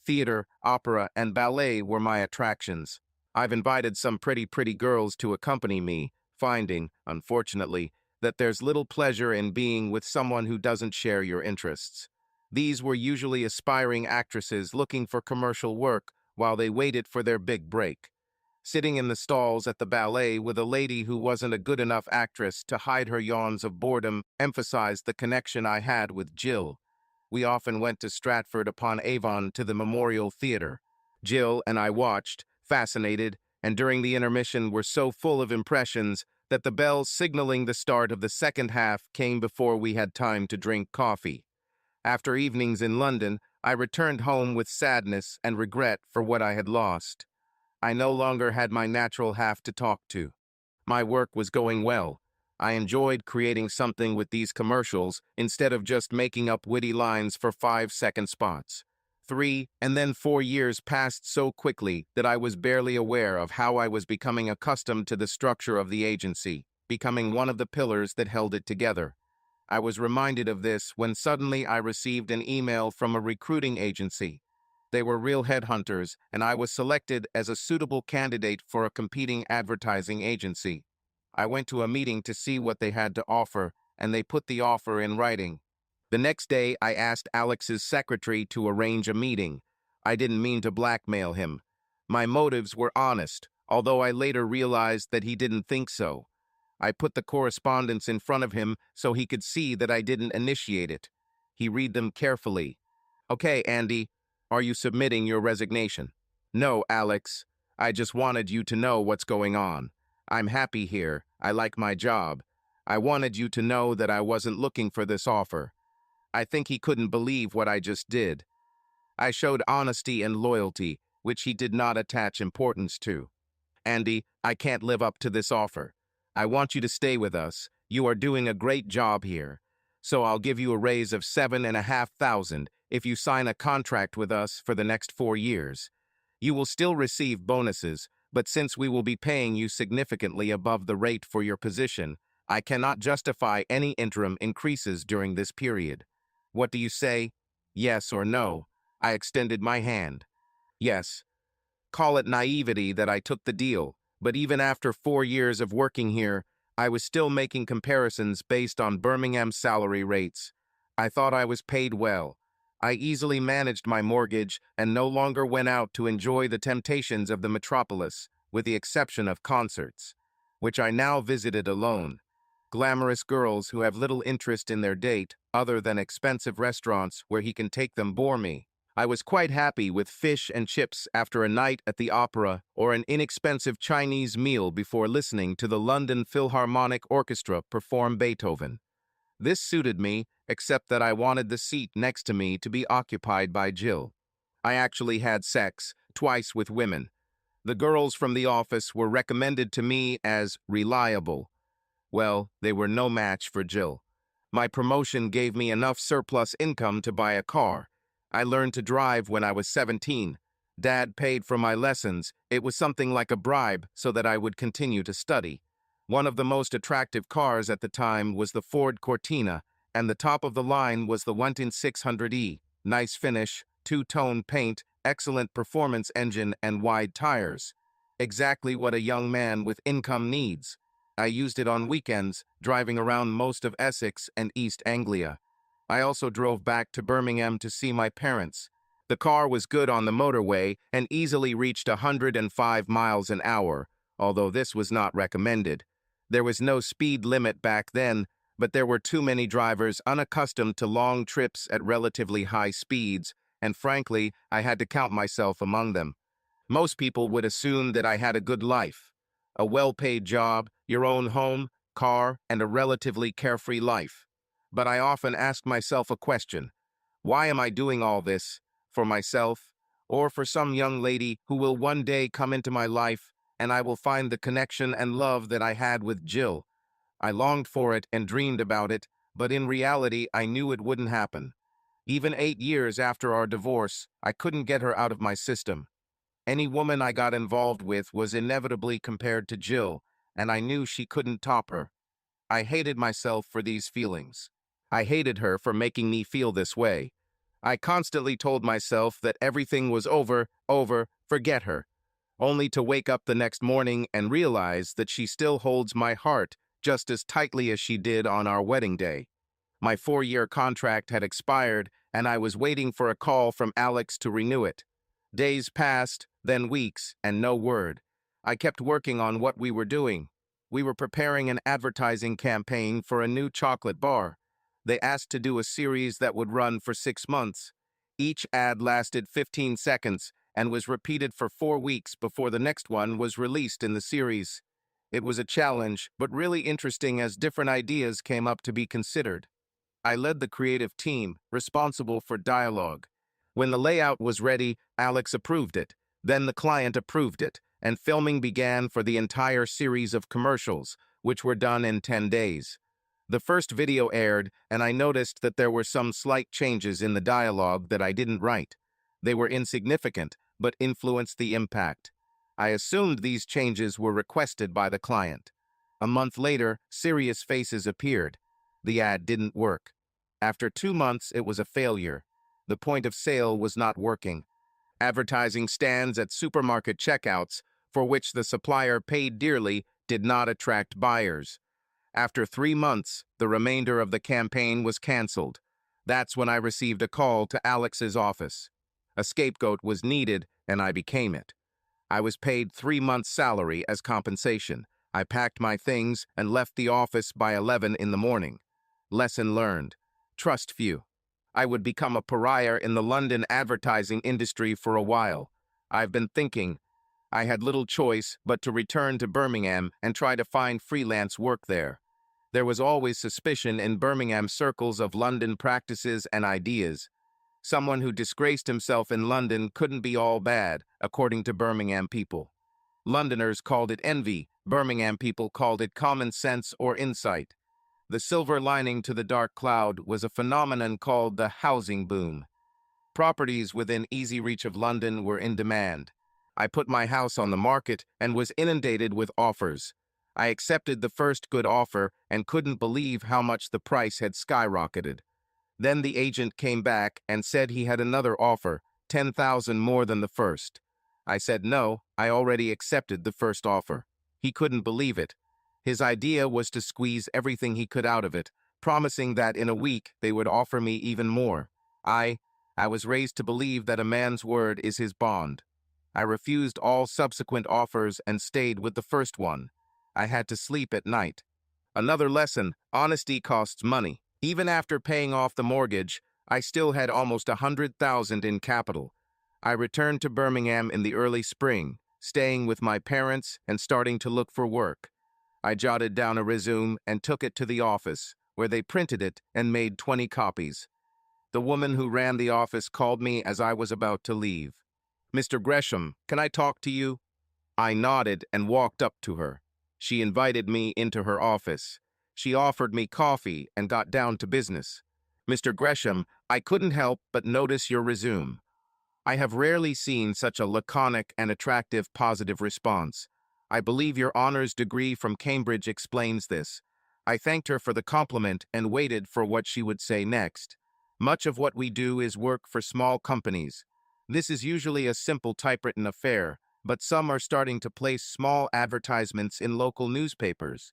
Theater, opera, and ballet were my attractions. I've invited some pretty girls to accompany me, finding, unfortunately, that there's little pleasure in being with someone who doesn't share your interests. These were usually aspiring actresses looking for commercial work while they waited for their big break. Sitting in the stalls at the ballet with a lady who wasn't a good enough actress to hide her yawns of boredom emphasized the connection I had with Jill. We often went to Stratford-upon-Avon to the Memorial Theater. Jill and I watched, fascinated, and during the intermission were so full of impressions that the bells signaling the start of the second half came before we had time to drink coffee. After evenings in London, I returned home with sadness and regret for what I had lost. I no longer had my natural half to talk to. My work was going well. I enjoyed creating something with these commercials instead of just making up witty lines for 5-second spots. 3 and then 4 years passed so quickly that I was barely aware of how I was becoming accustomed to the structure of the agency, becoming one of the pillars that held it together. I was reminded of this when suddenly I received an email from a recruiting agency. They were real headhunters, and I was selected as a suitable candidate for a competing advertising agency. I went to a meeting to see what they had to offer, and they put the offer in writing. The next day, I asked Alex's secretary to arrange a meeting. I didn't mean to blackmail him. My motives were honest, although I later realized that he didn't think so. I put the correspondence in front of him so he could see that I didn't initiate it. He read them carefully. "Okay, Andy, are you submitting your resignation?" "No, Alex. I just wanted you to know what's going on. I'm happy here. I like my job. I wanted you to know that I wasn't looking for this offer." I think he couldn't believe what I just did. I showed honesty and loyalty, which he did not attach importance to. "Andy, I can't live up to this offer. I want you to stay with us. You are doing a great job here. So I'll give you a raise of $7,500 if you sign a contract with us for the next 4 years. You will still receive bonuses, but since we will be paying you significantly above the rate for your position, I cannot justify any interim increases during this period. What do you say? Yes or no?" I extended my hand. Yes. Call it naivety that I took the deal, but even after 4 years of working here, I was still making comparisons based on Birmingham's salary rates. I thought I was paid well. I easily managed my mortgage and no longer went out to enjoy the temptations of the metropolis, with the exception of concerts, which I now visited alone. Glamorous girls who have little interest in their date other than expensive restaurants where he can take them bore me. I was quite happy with fish and chips after a night at the opera or an inexpensive Chinese meal before listening to the London Philharmonic Orchestra perform Beethoven. This suited me, except that I wanted the seat next to me to be occupied by Jill. I actually had sex, twice with women. The girls from the office were recommended to me as reliable. Well, they were no match for Jill. My promotion gave me enough surplus income to buy a car. I learned to drive when I was 17. Dad paid for my lessons. It was something like a bribe so that I would continue to study. One of the most attractive cars at the time was the Ford Cortina, and the top of the line was the 18600E. Nice finish, two-tone paint, excellent performance engine, and wide tires. Exactly what a young man with income needs. I used it on weekends, driving around most of Essex and East Anglia. I also drove back to Birmingham to see my parents. The car was good on the motorway and easily reached 105 miles an hour, although this was not recommended. There was no speed limit back then, but there were too many drivers unaccustomed to long trips at relatively high speeds, and frankly, I had to count myself among them. Most people would assume that I had a good life. A well-paid job, your own home, car, and a relatively carefree life. But I often ask myself a question. Why am I doing all this? For myself? Or for some young lady who will one day come into my life and I will find the connection and love that I had with Jill? I longed for it and dreamed about it, but in reality I knew it wouldn't happen. Even 8 years after our divorce, I couldn't get her out of my system. Any woman I got involved with was inevitably compared to Jill, and I knew she couldn't top her. I hated myself for these feelings. I hated her for making me feel this way. I constantly told myself that everything was over, forget her, only to wake up the next morning and realize that she still holds my heart just as tightly as she did on our wedding day. My 4-year contract had expired, and I was waiting for a call from Alex to renew it. Days passed, then weeks, and no word. I kept working on what we were doing. We were preparing an advertising campaign for a new chocolate bar. They asked to do a series that would run for 6 months. Each ad lasted 15 seconds and was repeated for 4 weeks before the next one was released in the series. It was a challenge, but really interesting as different ideas came up to be considered. I led the creative team, responsible for dialogue. When the layout was ready, Alex approved it. Then the client approved it, and filming began for the entire series of commercials, which were done in 10 days. The first video aired, and I noticed that there were some slight changes in the dialogue that I didn't write. They were insignificant, but influenced the impact. I assumed these changes were requested by the client. A month later, serious faces appeared. The ad didn't work. After 2 months, it was a failure. The point of sale was not working. Advertising stands at supermarket checkouts, for which the supplier paid dearly, did not attract buyers. After 3 months, the remainder of the campaign was canceled. That's when I received a call to Alex's office. A scapegoat was needed, and I became it. I was paid 3 months' salary as compensation. I packed my things and left the office by 11 in the morning. Lesson learned. Trust few. I would become a pariah in the London advertising industry for a while. I've been thinking. I had little choice but to return to Birmingham and try to find freelance work there. There was always suspicion in Birmingham circles of London practices and ideas. Someone who disgraced himself in London couldn't be all bad, according to Birmingham people. Londoners called it envy. Birmingham people called it common sense or insight. The silver lining to the dark cloud was a phenomenon called the housing boom. Properties within easy reach of London were in demand. I put my house on the market and was inundated with offers. I accepted the first good offer and couldn't believe how much the price had skyrocketed. Then the agent came back and said he had another offer, 10,000 more than the first. I said no, I already accepted the first offer. He couldn't believe it. His idea was to squeeze everything he could out of it, promising that in a week they would offer me even more. I was raised to believe that a man's word is his bond. I refused all subsequent offers and stayed with the first one. I had to sleep at night. Another lesson, honesty costs money. Even after paying off the mortgage, I still had almost 100,000 in capital. I returned to Birmingham in the early spring, staying with my parents and starting to look for work. I jotted down a resume and took it to the office, where they printed it and made 20 copies. The woman who ran the office called me as I was about to leave. "Mr. Gresham, can I talk to you?" I nodded and walked up to her. She invited me into her office. She offered me coffee and got down to business. "Mr. Gresham, I couldn't help but notice your resume. I have rarely seen such a laconic and attractive positive response. I believe your honors degree from Cambridge explains this." I thanked her for the compliment and waited for what she would say next. "Much of what we do is work for small companies. This is usually a simple typewritten affair, but some are starting to place small advertisements in local newspapers.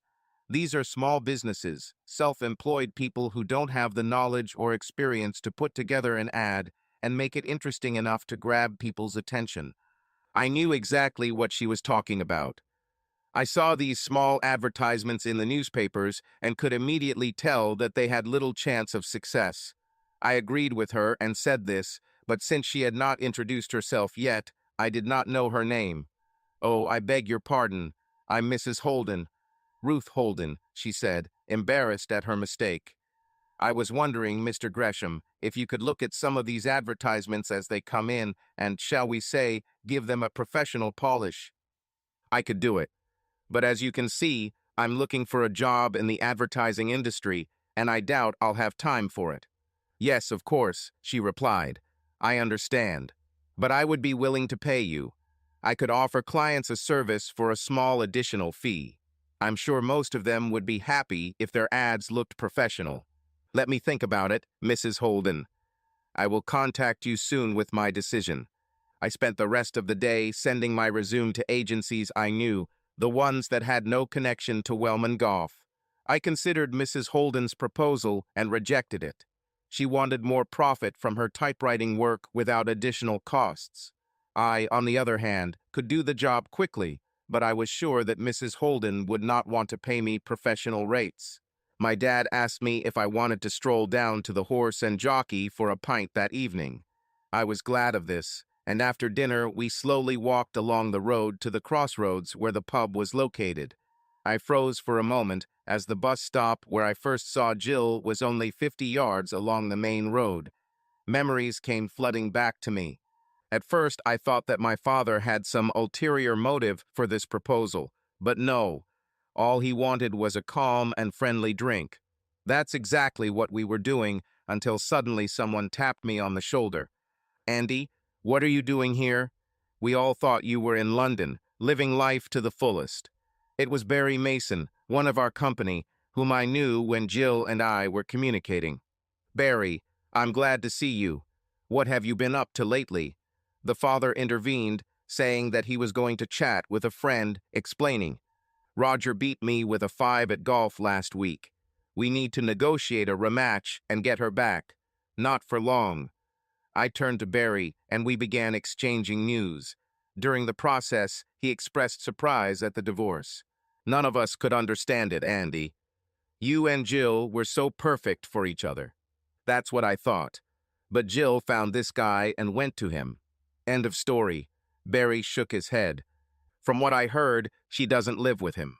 These are small businesses, self-employed people who don't have the knowledge or experience to put together an ad and make it interesting enough to grab people's attention." I knew exactly what she was talking about. I saw these small advertisements in the newspapers and could immediately tell that they had little chance of success. I agreed with her and said this, but since she had not introduced herself yet, I did not know her name. "Oh, I beg your pardon. I'm Mrs. Holden." "Ruth Holden," she said, embarrassed at her mistake. "I was wondering, Mr. Gresham, if you could look at some of these advertisements as they come in and, shall we say, give them a professional polish." I could do it. But as you can see, I'm looking for a job in the advertising industry, and I doubt I'll have time for it. "Yes, of course," she replied. "I understand. But I would be willing to pay you. I could offer clients a service for a small additional fee. I'm sure most of them would be happy if their ads looked professional. Let me think about it, Mrs. Holden. I will contact you soon with my decision." I spent the rest of the day sending my resume to agencies I knew, the ones that had no connection to Wellman Golf. I considered Mrs. Holden's proposal and rejected it. She wanted more profit from her typewriting work without additional costs. I, on the other hand, could do the job quickly, but I was sure that Mrs. Holden would not want to pay me professional rates. My dad asked me if I wanted to stroll down to the Horse and Jockey for a pint that evening. I was glad of this, and after dinner we slowly walked along the road to the crossroads where the pub was located. I froze for a moment as the bus stop where I first saw Jill was only 50 yards along the main road. Memories came flooding back to me. At first, I thought that my father had some ulterior motive for this proposal, but no. All he wanted was a calm and friendly drink. That's exactly what we were doing until suddenly someone tapped me on the shoulder. "Andy, what are you doing here? We all thought you were in London, living life to the fullest." It was Barry Mason, one of our company, whom I knew when Jill and I were communicating. "Barry, I'm glad to see you. What have you been up to lately?" The father intervened, saying that he was going to chat with a friend, explaining, "Roger beat me with a 5 at golf last week. We need to negotiate a rematch and get her back. Not for long." I turned to Barry, and we began exchanging news. During the process, he expressed surprise at the divorce. "None of us could understand it, Andy. You and Jill were so perfect for each other." That's what I thought. But Jill found this guy and went to him. End of story. Barry shook his head. "From what I heard, she doesn't live with him."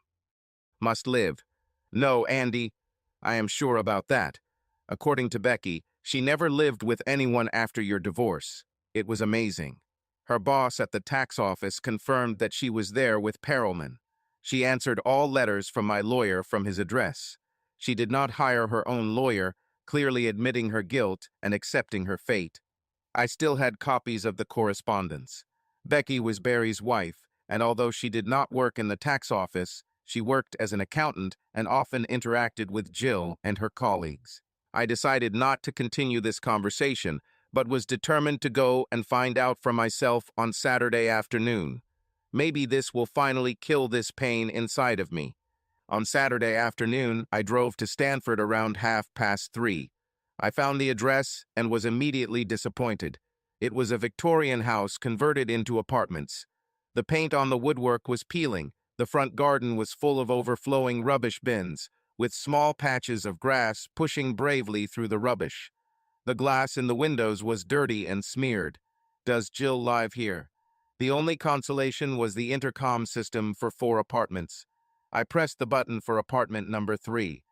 "Must live." "No, Andy, I am sure about that. According to Becky, she never lived with anyone after your divorce. It was amazing. Her boss at the tax office confirmed that she was there with Perelman. She answered all letters from my lawyer from his address. She did not hire her own lawyer, clearly admitting her guilt and accepting her fate. I still had copies of the correspondence. Becky was Barry's wife, and although she did not work in the tax office, she worked as an accountant and often interacted with Jill and her colleagues. I decided not to continue this conversation, but was determined to go and find out for myself on Saturday afternoon. Maybe this will finally kill this pain inside of me. On Saturday afternoon, I drove to Stanford around 3:30. I found the address and was immediately disappointed. It was a Victorian house converted into apartments. The paint on the woodwork was peeling. The front garden was full of overflowing rubbish bins, with small patches of grass pushing bravely through the rubbish. The glass in the windows was dirty and smeared. "Does Jill live here?" The only consolation was the intercom system for 4 apartments. I pressed the button for apartment number 3.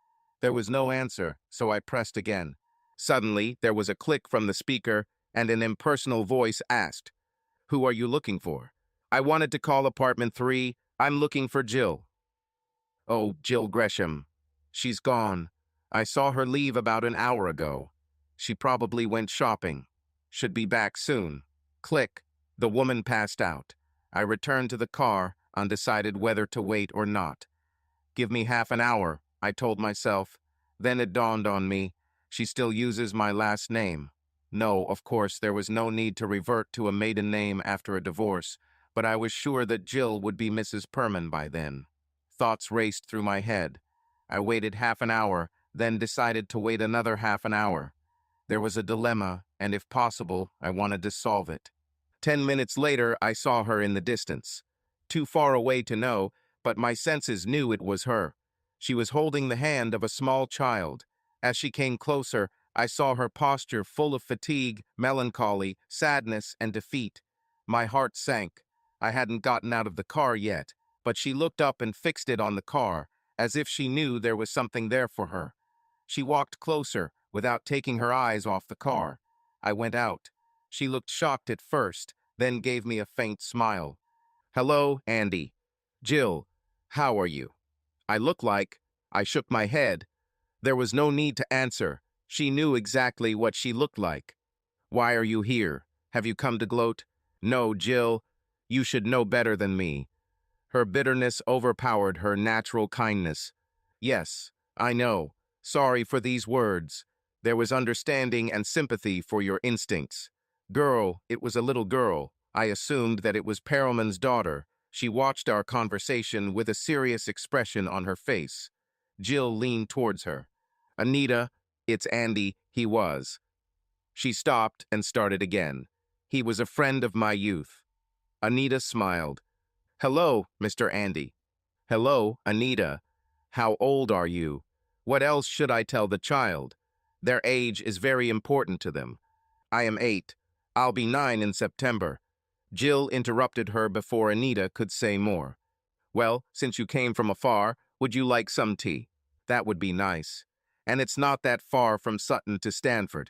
There was no answer, so I pressed again. Suddenly, there was a click from the speaker, and an impersonal voice asked, "Who are you looking for?" "I wanted to call apartment 3. I'm looking for Jill." "Oh, Jill Gresham. She's gone. I saw her leave about an hour ago. She probably went shopping. Should be back soon." Click. The woman passed out. I returned to the car, undecided whether to wait or not. "Give me half an hour," I told myself. Then it dawned on me. She still uses my last name. No, of course, there was no need to revert to a maiden name after a divorce, but I was sure that Jill would be Mrs. Perman by then. Thoughts raced through my head. I waited half an hour, then decided to wait another half an hour. There was a dilemma, and if possible, I wanted to solve it. 10 minutes later, I saw her in the distance. Too far away to know, but my senses knew it was her. She was holding the hand of a small child. As she came closer, I saw her posture full of fatigue, melancholy, sadness, and defeat. My heart sank. I hadn't gotten out of the car yet, but she looked up and fixed it on the car, as if she knew there was something there for her. She walked closer, without taking her eyes off the car. I went out. She looked shocked at first, then gave me a faint smile. "Hello, Andy. Jill, how are you?" I looked like. I shook my head. There was no need to answer. She knew exactly what she looked like. "Why are you here? Have you come to gloat?" "No, Jill. You should know better than me." Her bitterness overpowered her natural kindness. "Yes, I know. Sorry for these words. There was understanding and sympathy for your instincts. Girl, it was a little girl. I assumed that it was Perelman's daughter." She watched our conversation with a serious expression on her face. Jill leaned towards her. "Anita, it's Andy, he was." She stopped and started again. "He was a friend of my youth." Anita smiled. "Hello, Mr. Andy." "Hello, Anita. How old are you?" What else should I tell the child? Their age is very important to them. I am 8. I'll be 9 in September. Jill interrupted her before Anita could say more. Well, since you came from afar, would you like some tea? That would be nice. And it's not that far from Sutton to Stanford.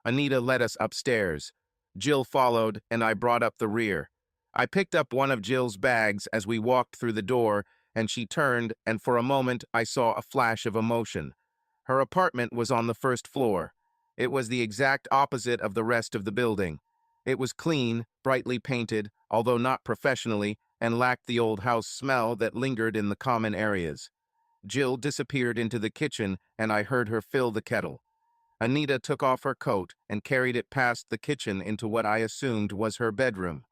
Anita led us upstairs. Jill followed, and I brought up the rear. I picked up one of Jill's bags as we walked through the door, and she turned, and for a moment I saw a flash of emotion. Her apartment was on the first floor. It was the exact opposite of the rest of the building. It was clean, brightly painted, although not professionally, and lacked the old house smell that lingered in the common areas. Jill disappeared into the kitchen, and I heard her fill the kettle. Anita took off her coat and carried it past the kitchen into what I assumed was her bedroom.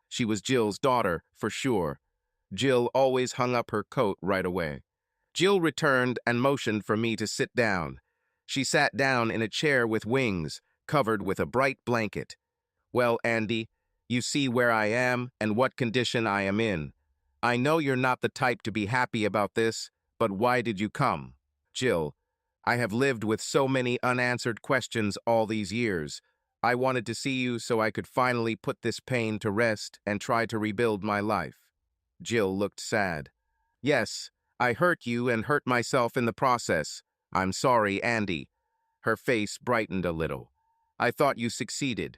She was Jill's daughter, for sure. Jill always hung up her coat right away. Jill returned and motioned for me to sit down. She sat down in a chair with wings, covered with a bright blanket. Well, Andy, you see where I am and what condition I am in. I know you're not the type to be happy about this, but why did you come? Jill, I have lived with so many unanswered questions all these years. I wanted to see you so I could finally put this pain to rest and try to rebuild my life. Jill looked sad. Yes, I hurt you and hurt myself in the process. I'm sorry, Andy. Her face brightened a little. I thought you succeeded.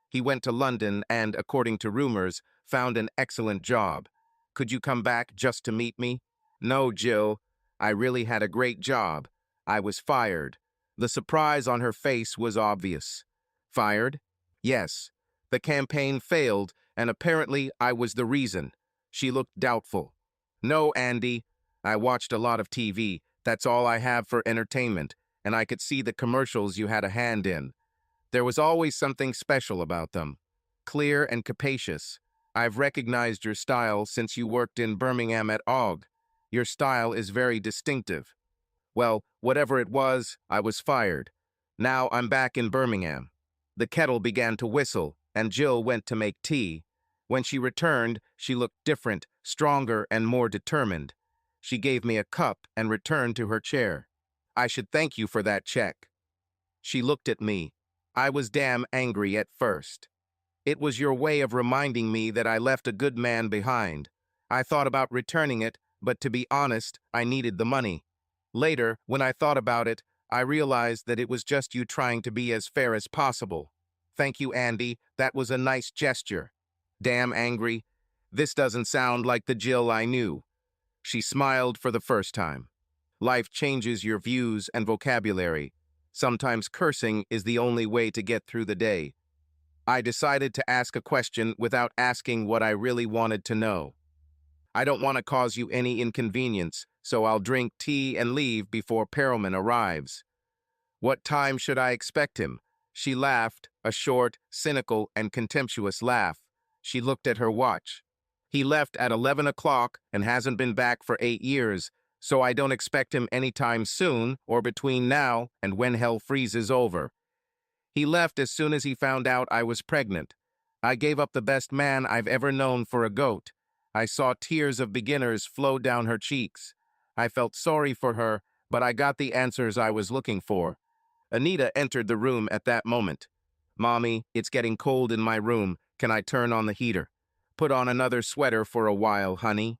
He went to London and, according to rumors, found an excellent job. Could you come back just to meet me? No, Jill. I really had a great job. I was fired. The surprise on her face was obvious. Fired? Yes. The campaign failed, and apparently I was the reason. She looked doubtful. No, Andy. I watched a lot of TV. That's all I have for entertainment, and I could see the commercials you had a hand in. There was always something special about them. Clear and capacious. I've recognized your style since you worked in Birmingham at OG. Your style is very distinctive. Well, whatever it was, I was fired. Now I'm back in Birmingham. The kettle began to whistle, and Jill went to make tea. When she returned, she looked different, stronger, and more determined. She gave me a cup and returned to her chair. I should thank you for that check. She looked at me. I was damn angry at first. It was your way of reminding me that I left a good man behind. I thought about returning it, but to be honest, I needed the money. Later, when I thought about it, I realized that it was just you trying to be as fair as possible. Thank you, Andy. That was a nice gesture. Damn angry. This doesn't sound like the Jill I knew. She smiled for the first time. Life changes your views and vocabulary. Sometimes cursing is the only way to get through the day. I decided to ask a question without asking what I really wanted to know. I don't want to cause you any inconvenience, so I'll drink tea and leave before Perelman arrives. What time should I expect him? She laughed, a short, cynical, and contemptuous laugh. She looked at her watch. He left at 11 o'clock and hasn't been back for 8 years, so I don't expect him anytime soon or between now and when hell freezes over. He left as soon as he found out I was pregnant. I gave up the best man I've ever known for a goat. I saw tears of beginners flow down her cheeks. I felt sorry for her, but I got the answers I was looking for. Anita entered the room at that moment. Mommy, it's getting cold in my room. Can I turn on the heater? Put on another sweater for a while, honey.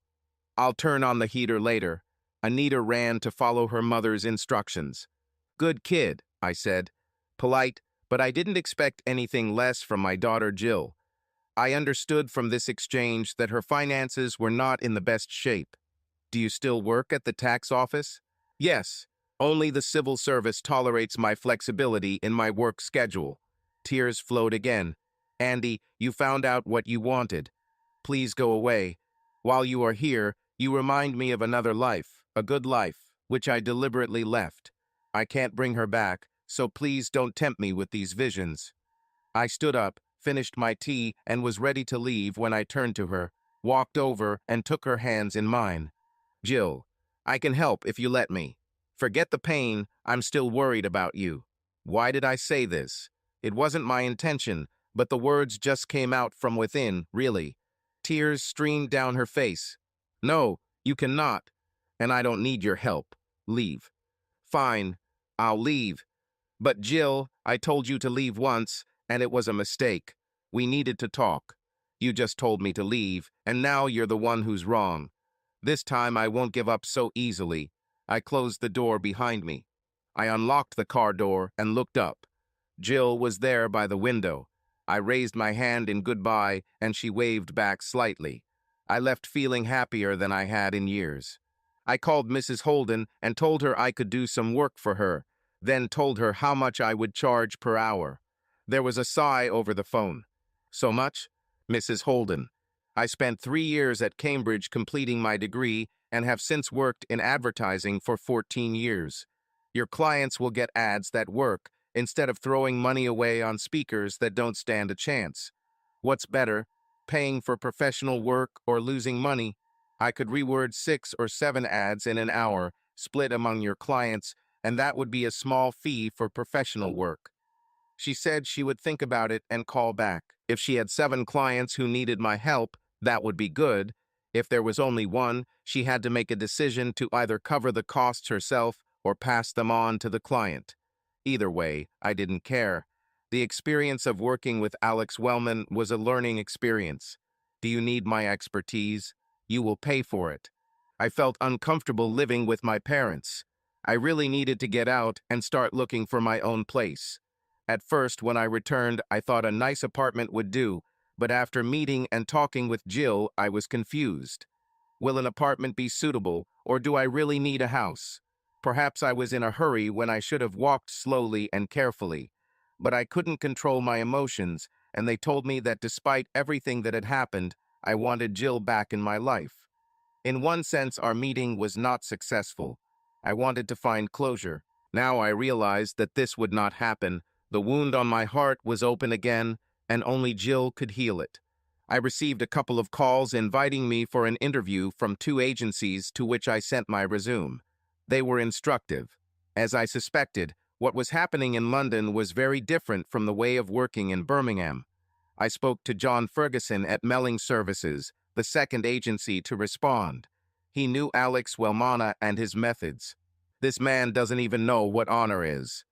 I'll turn on the heater later. Anita ran to follow her mother's instructions. Good kid, I said. Polite, but I didn't expect anything less from my daughter Jill. I understood from this exchange that her finances were not in the best shape. Do you still work at the tax office? Yes, only the civil service tolerates my flexibility in my work schedule. Tears flowed again. Andy, you found out what you wanted. Please go away. While you are here, you remind me of another life, a good life, which I deliberately left. I can't bring her back, so please don't tempt me with these visions. I stood up, finished my tea, and was ready to leave when I turned to her, walked over, and took her hands in mine. Jill, I can help if you let me. Forget the pain, I'm still worried about you. Why did I say this? It wasn't my intention, but the words just came out from within, really. Tears streamed down her face. No, you cannot, and I don't need your help. Leave. Fine, I'll leave. But Jill, I told you to leave once, and it was a mistake. We needed to talk. You just told me to leave, and now you're the one who's wrong. This time I won't give up so easily. I closed the door behind me. I unlocked the car door and looked up. Jill was there by the window. I raised my hand in goodbye, and she waved back slightly. I left feeling happier than I had in years. I called Mrs. Holden and told her I could do some work for her, then told her how much I would charge per hour. There was a sigh over the phone. So much? Mrs. Holden. I spent 3 years at Cambridge completing my degree and have since worked in advertising for 14 years. Your clients will get ads that work instead of throwing money away on speakers that don't stand a chance. What's better, paying for professional work or losing money? I could reword 6 or 7 ads in an hour, split among your clients, and that would be a small fee for professional work. She said she would think about it and call back. If she had 7 clients who needed my help, that would be good. If there was only one, she had to make a decision to either cover the costs herself or pass them on to the client. Either way, I didn't care. The experience of working with Alex Wellman was a learning experience. Do you need my expertise? You will pay for it. I felt uncomfortable living with my parents. I really needed to get out and start looking for my own place. At first, when I returned, I thought a nice apartment would do, but after meeting and talking with Jill, I was confused. Will an apartment be suitable, or do I really need a house? Perhaps I was in a hurry when I should have walked slowly and carefully. But I couldn't control my emotions, and they told me that despite everything that had happened, I wanted Jill back in my life. In one sense, our meeting was not successful. I wanted to find closure. Now I realized that this would not happen. The wound on my heart was open again, and only Jill could heal it. I received a couple of calls inviting me for an interview from 2 agencies to which I sent my resume. They were instructive. As I suspected, what was happening in London was very different from the way of working in Birmingham. I spoke to John Ferguson at Melling Services, the second agency to respond. He knew Alex Wellman and his methods. This man doesn't even know what honor is.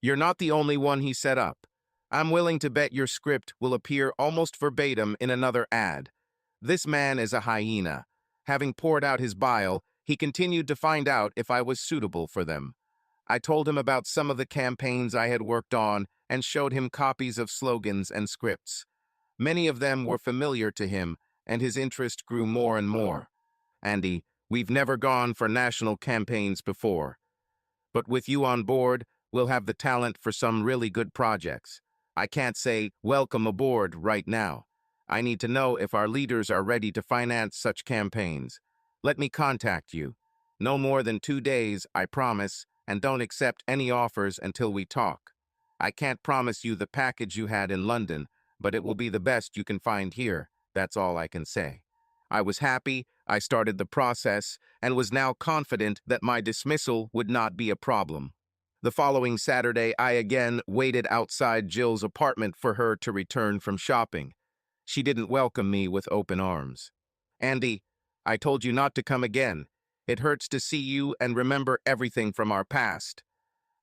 You're not the only one he set up. I'm willing to bet your script will appear almost verbatim in another ad. This man is a hyena. Having poured out his bile, he continued to find out if I was suitable for them. I told him about some of the campaigns I had worked on and showed him copies of slogans and scripts. Many of them were familiar to him, and his interest grew more and more. Andy, we've never gone for national campaigns before. But with you on board, we'll have the talent for some really good projects. I can't say, welcome aboard right now. I need to know if our leaders are ready to finance such campaigns. Let me contact you. No more than 2 days, I promise, and don't accept any offers until we talk. I can't promise you the package you had in London, but it will be the best you can find here. That's all I can say. I was happy, I started the process, and was now confident that my dismissal would not be a problem. The following Saturday, I again waited outside Jill's apartment for her to return from shopping. She didn't welcome me with open arms. Andy, I told you not to come again. It hurts to see you and remember everything from our past.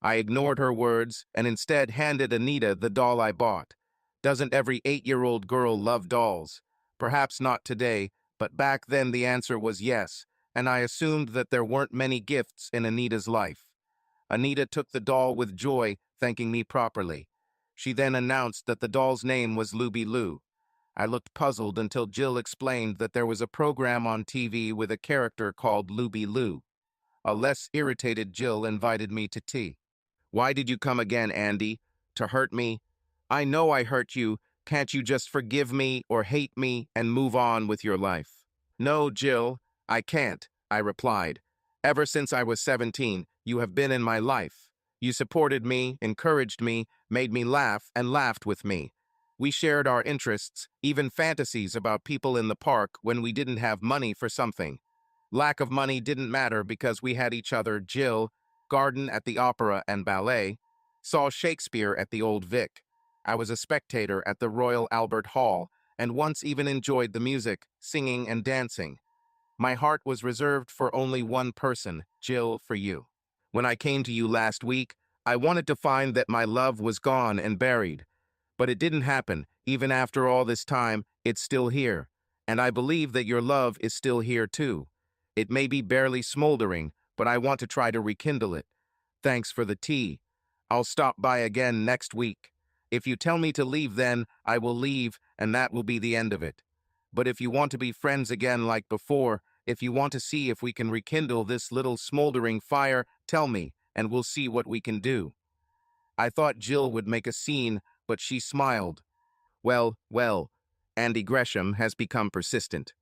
I ignored her words and instead handed Anita the doll I bought. Doesn't every 8-year-old girl love dolls? Perhaps not today, but back then the answer was yes, and I assumed that there weren't many gifts in Anita's life. Anita took the doll with joy, thanking me properly. She then announced that the doll's name was Luby Lou. I looked puzzled until Jill explained that there was a program on TV with a character called Luby Lou. A less irritated Jill invited me to tea. Why did you come again, Andy? To hurt me? I know I hurt you. Can't you just forgive me or hate me and move on with your life? No, Jill, I can't, I replied. Ever since I was 17, you have been in my life. You supported me, encouraged me, made me laugh, and laughed with me. We shared our interests, even fantasies about people in the park when we didn't have money for something. Lack of money didn't matter because we had each other. Jill, garden at the opera and ballet, saw Shakespeare at the Old Vic. I was a spectator at the Royal Albert Hall, and once even enjoyed the music, singing, and dancing. My heart was reserved for only one person, Jill, for you. When I came to you last week, I wanted to find that my love was gone and buried. But it didn't happen. Even after all this time, it's still here. And I believe that your love is still here too. It may be barely smoldering, but I want to try to rekindle it. Thanks for the tea. I'll stop by again next week. If you tell me to leave then, I will leave, and that will be the end of it. But if you want to be friends again like before, if you want to see if we can rekindle this little smoldering fire, tell me, and we'll see what we can do. I thought Jill would make a scene, but she smiled. Well, Andy Gresham has become persistent.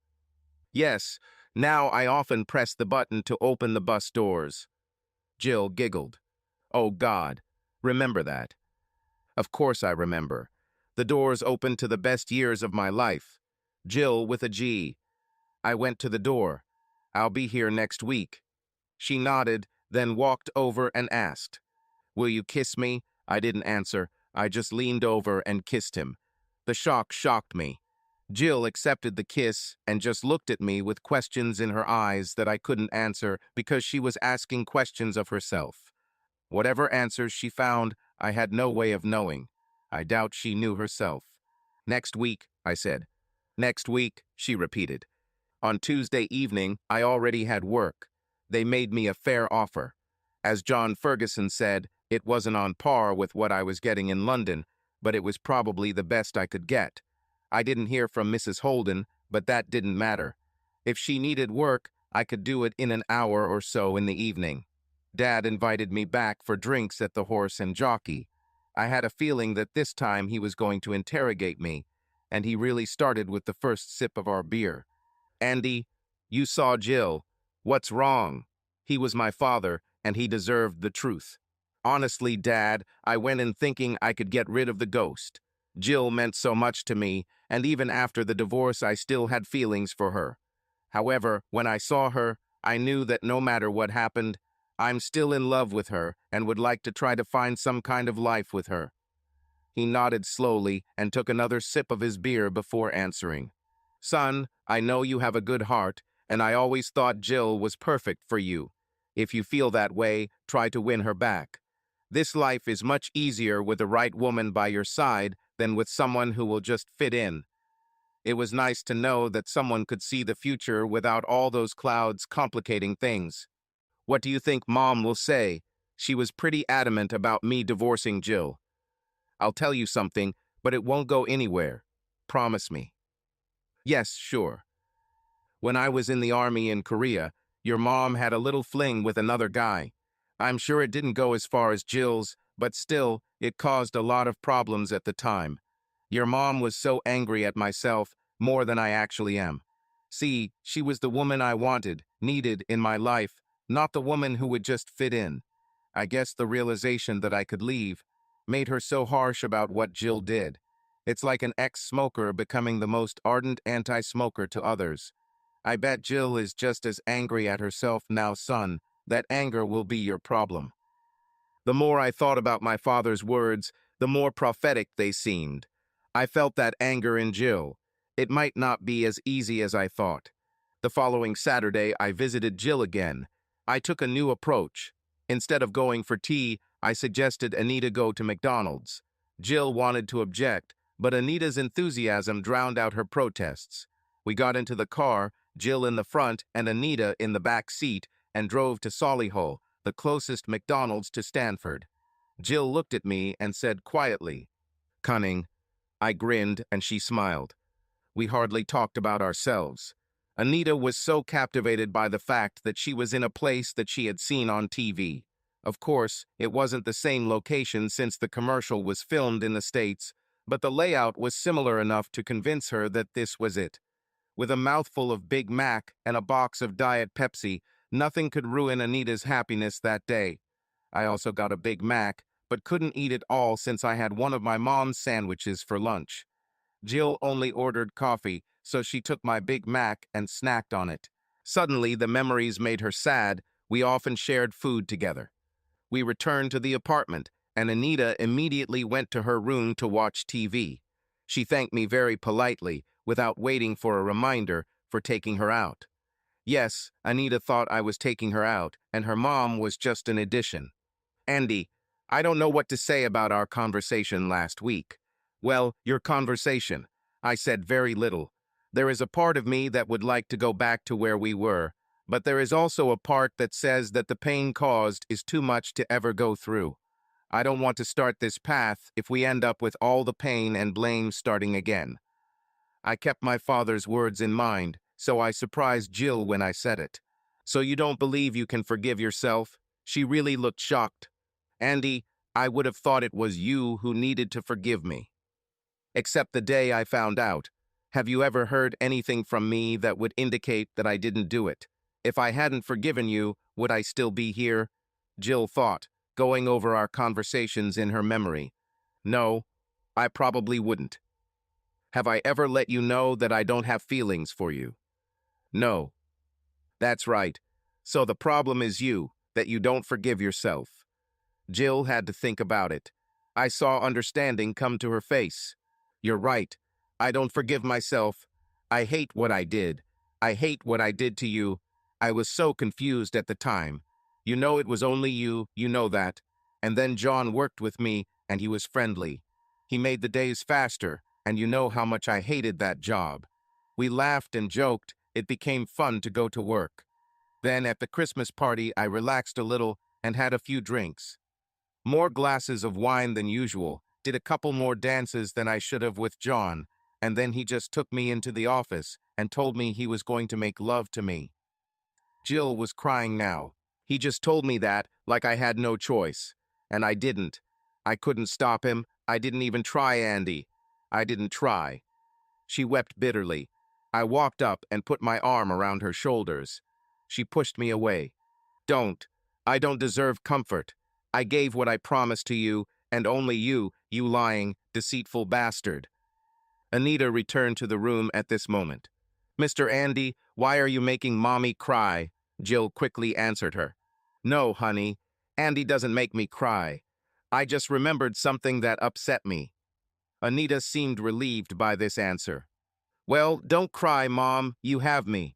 Yes, now I often press the button to open the bus doors. Jill giggled. Oh God, remember that. Of course I remember. The doors opened to the best years of my life. Jill with a G. I went to the door. I'll be here next week. She nodded, then walked over and asked, Will you kiss me? I didn't answer. I just leaned over and kissed him. The shock shocked me. Jill accepted the kiss and just looked at me with questions in her eyes that I couldn't answer because she was asking questions of herself. Whatever answers she found, I had no way of knowing. I doubt she knew herself. Next week, I said. Next week, she repeated. On Tuesday evening, I already had work. They made me a fair offer. As John Ferguson said, it wasn't on par with what I was getting in London, but it was probably the best I could get. I didn't hear from Mrs. Holden, but that didn't matter. If she needed work, I could do it in an hour or so in the evening. Dad invited me back for drinks at the Horse and Jockey. I had a feeling that this time he was going to interrogate me, and he really started with the first sip of our beer. Andy, you saw Jill. What's wrong? He was my father, and he deserved the truth. Honestly, Dad, I went in thinking I could get rid of the ghost. Jill meant so much to me, and even after the divorce I still had feelings for her. However, when I saw her, I knew that no matter what happened, I'm still in love with her and would like to try to find some kind of life with her. He nodded slowly and took another sip of his beer before answering. Son, I know you have a good heart, and I always thought Jill was perfect for you. If you feel that way, try to win her back. This life is much easier with the right woman by your side than with someone who will just fit in. It was nice to know that someone could see the future without all those clouds complicating things. What do you think Mom will say? She was pretty adamant about me divorcing Jill. I'll tell you something, but it won't go anywhere. Promise me. Yes, sure. When I was in the army in Korea, your mom had a little fling with another guy. I'm sure it didn't go as far as Jill's, but still, it caused a lot of problems at the time. Your mom was so angry at myself, more than I actually am. See, she was the woman I wanted, needed in my life, not the woman who would just fit in. I guess the realization that I could leave made her so harsh about what Jill did. It's like an ex-smoker becoming the most ardent anti-smoker to others. I bet Jill is just as angry at herself now, son. That anger will be your problem. The more I thought about my father's words, the more prophetic they seemed. I felt that anger in Jill. It might not be as easy as I thought. The following Saturday, I visited Jill again. I took a new approach. Instead of going for tea, I suggested Anita go to McDonald's. Jill wanted to object, but Anita's enthusiasm drowned out her protests. We got into the car, Jill in the front and Anita in the back seat, and drove to Solihull, the closest McDonald's to Stanford. Jill looked at me and said quietly, "Cunning." I grinned and she smiled. We hardly talked about ourselves. Anita was so captivated by the fact that she was in a place that she had seen on TV. Of course, it wasn't the same location since the commercial was filmed in the States, but the layout was similar enough to convince her that this was it. With a mouthful of Big Mac and a box of Diet Pepsi, nothing could ruin Anita's happiness that day. I also got a Big Mac, but couldn't eat it all since I had one of my mom's sandwiches for lunch. Jill only ordered coffee, so she took my Big Mac and snacked on it. Suddenly, the memories made her sad. We often shared food together. We returned to the apartment, and Anita immediately went to her room to watch TV. She thanked me very politely, without waiting for a reminder, for taking her out. Yes, Anita thought I was taking her out, and her mom was just an addition. Andy, I don't know what to say about our conversation last week. Well, your conversation. I said very little. There is a part of me that would like to go back to where we were, but there is also a part that says that the pain caused is too much to ever go through. I don't want to start this path if we end up with all the pain and blame starting again. I kept my father's words in mind, so I surprised Jill when I said it. So you don't believe you can forgive yourself? She really looked shocked. Andy, I would have thought it was you who needed to forgive me. Except the day I found out. Have you ever heard anything from me that would indicate that I didn't do it? If I hadn't forgiven you, would I still be here? Jill thought, going over our conversations in her memory. No, I probably wouldn't. Have I ever let you know that I don't have feelings for you? No. That's right. So the problem is you, that you don't forgive yourself. Jill had to think about it. I saw understanding come to her face. You're right. I don't forgive myself. I hate what I did. I hate what I did to you. I was so confused at the time. You know it was only you know that. And then John worked with me, and he was friendly. He made the days faster, and you know how much I hated that job. We laughed and joked. It became fun to go to work. Then at the Christmas party, I relaxed a little and had a few drinks. More glasses of wine than usual, did a couple more dances than I should have with John, and then he just took me into the office and told me he was going to make love to me. Jill was crying now. He just told me that, like I had no choice. And I didn't. I couldn't stop him. I didn't even try, Andy. I didn't try. She wept bitterly. I walked up and put my arm around her shoulders. She pushed me away. Don't. I don't deserve comfort. I gave what I promised to you, and only you lying, deceitful bastard. Anita returned to the room at this moment. Mr. Andy, why are you making Mommy cry? Jill quickly answered her. No, honey. Andy doesn't make me cry. I just remembered something that upset me. Anita seemed relieved by this answer. Well, don't cry, Mom. You have me.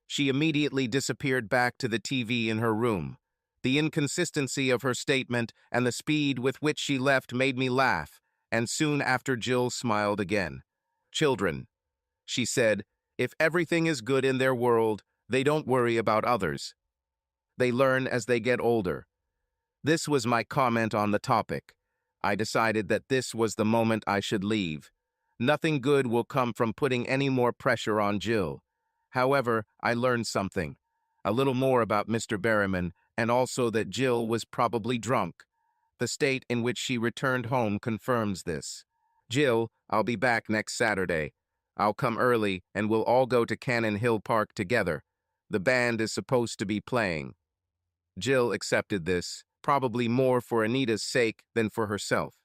She immediately disappeared back to the TV in her room. The inconsistency of her statement and the speed with which she left made me laugh, and soon after Jill smiled again. Children, she said, if everything is good in their world, they don't worry about others. They learn as they get older. This was my comment on the topic. I decided that this was the moment I should leave. Nothing good will come from putting any more pressure on Jill. However, I learned something. A little more about Mr. Berryman, and also that Jill was probably drunk. The state in which she returned home confirms this. Jill, I'll be back next Saturday. I'll come early, and we'll all go to Cannon Hill Park together. The band is supposed to be playing. Jill accepted this, probably more for Anita's sake than for herself.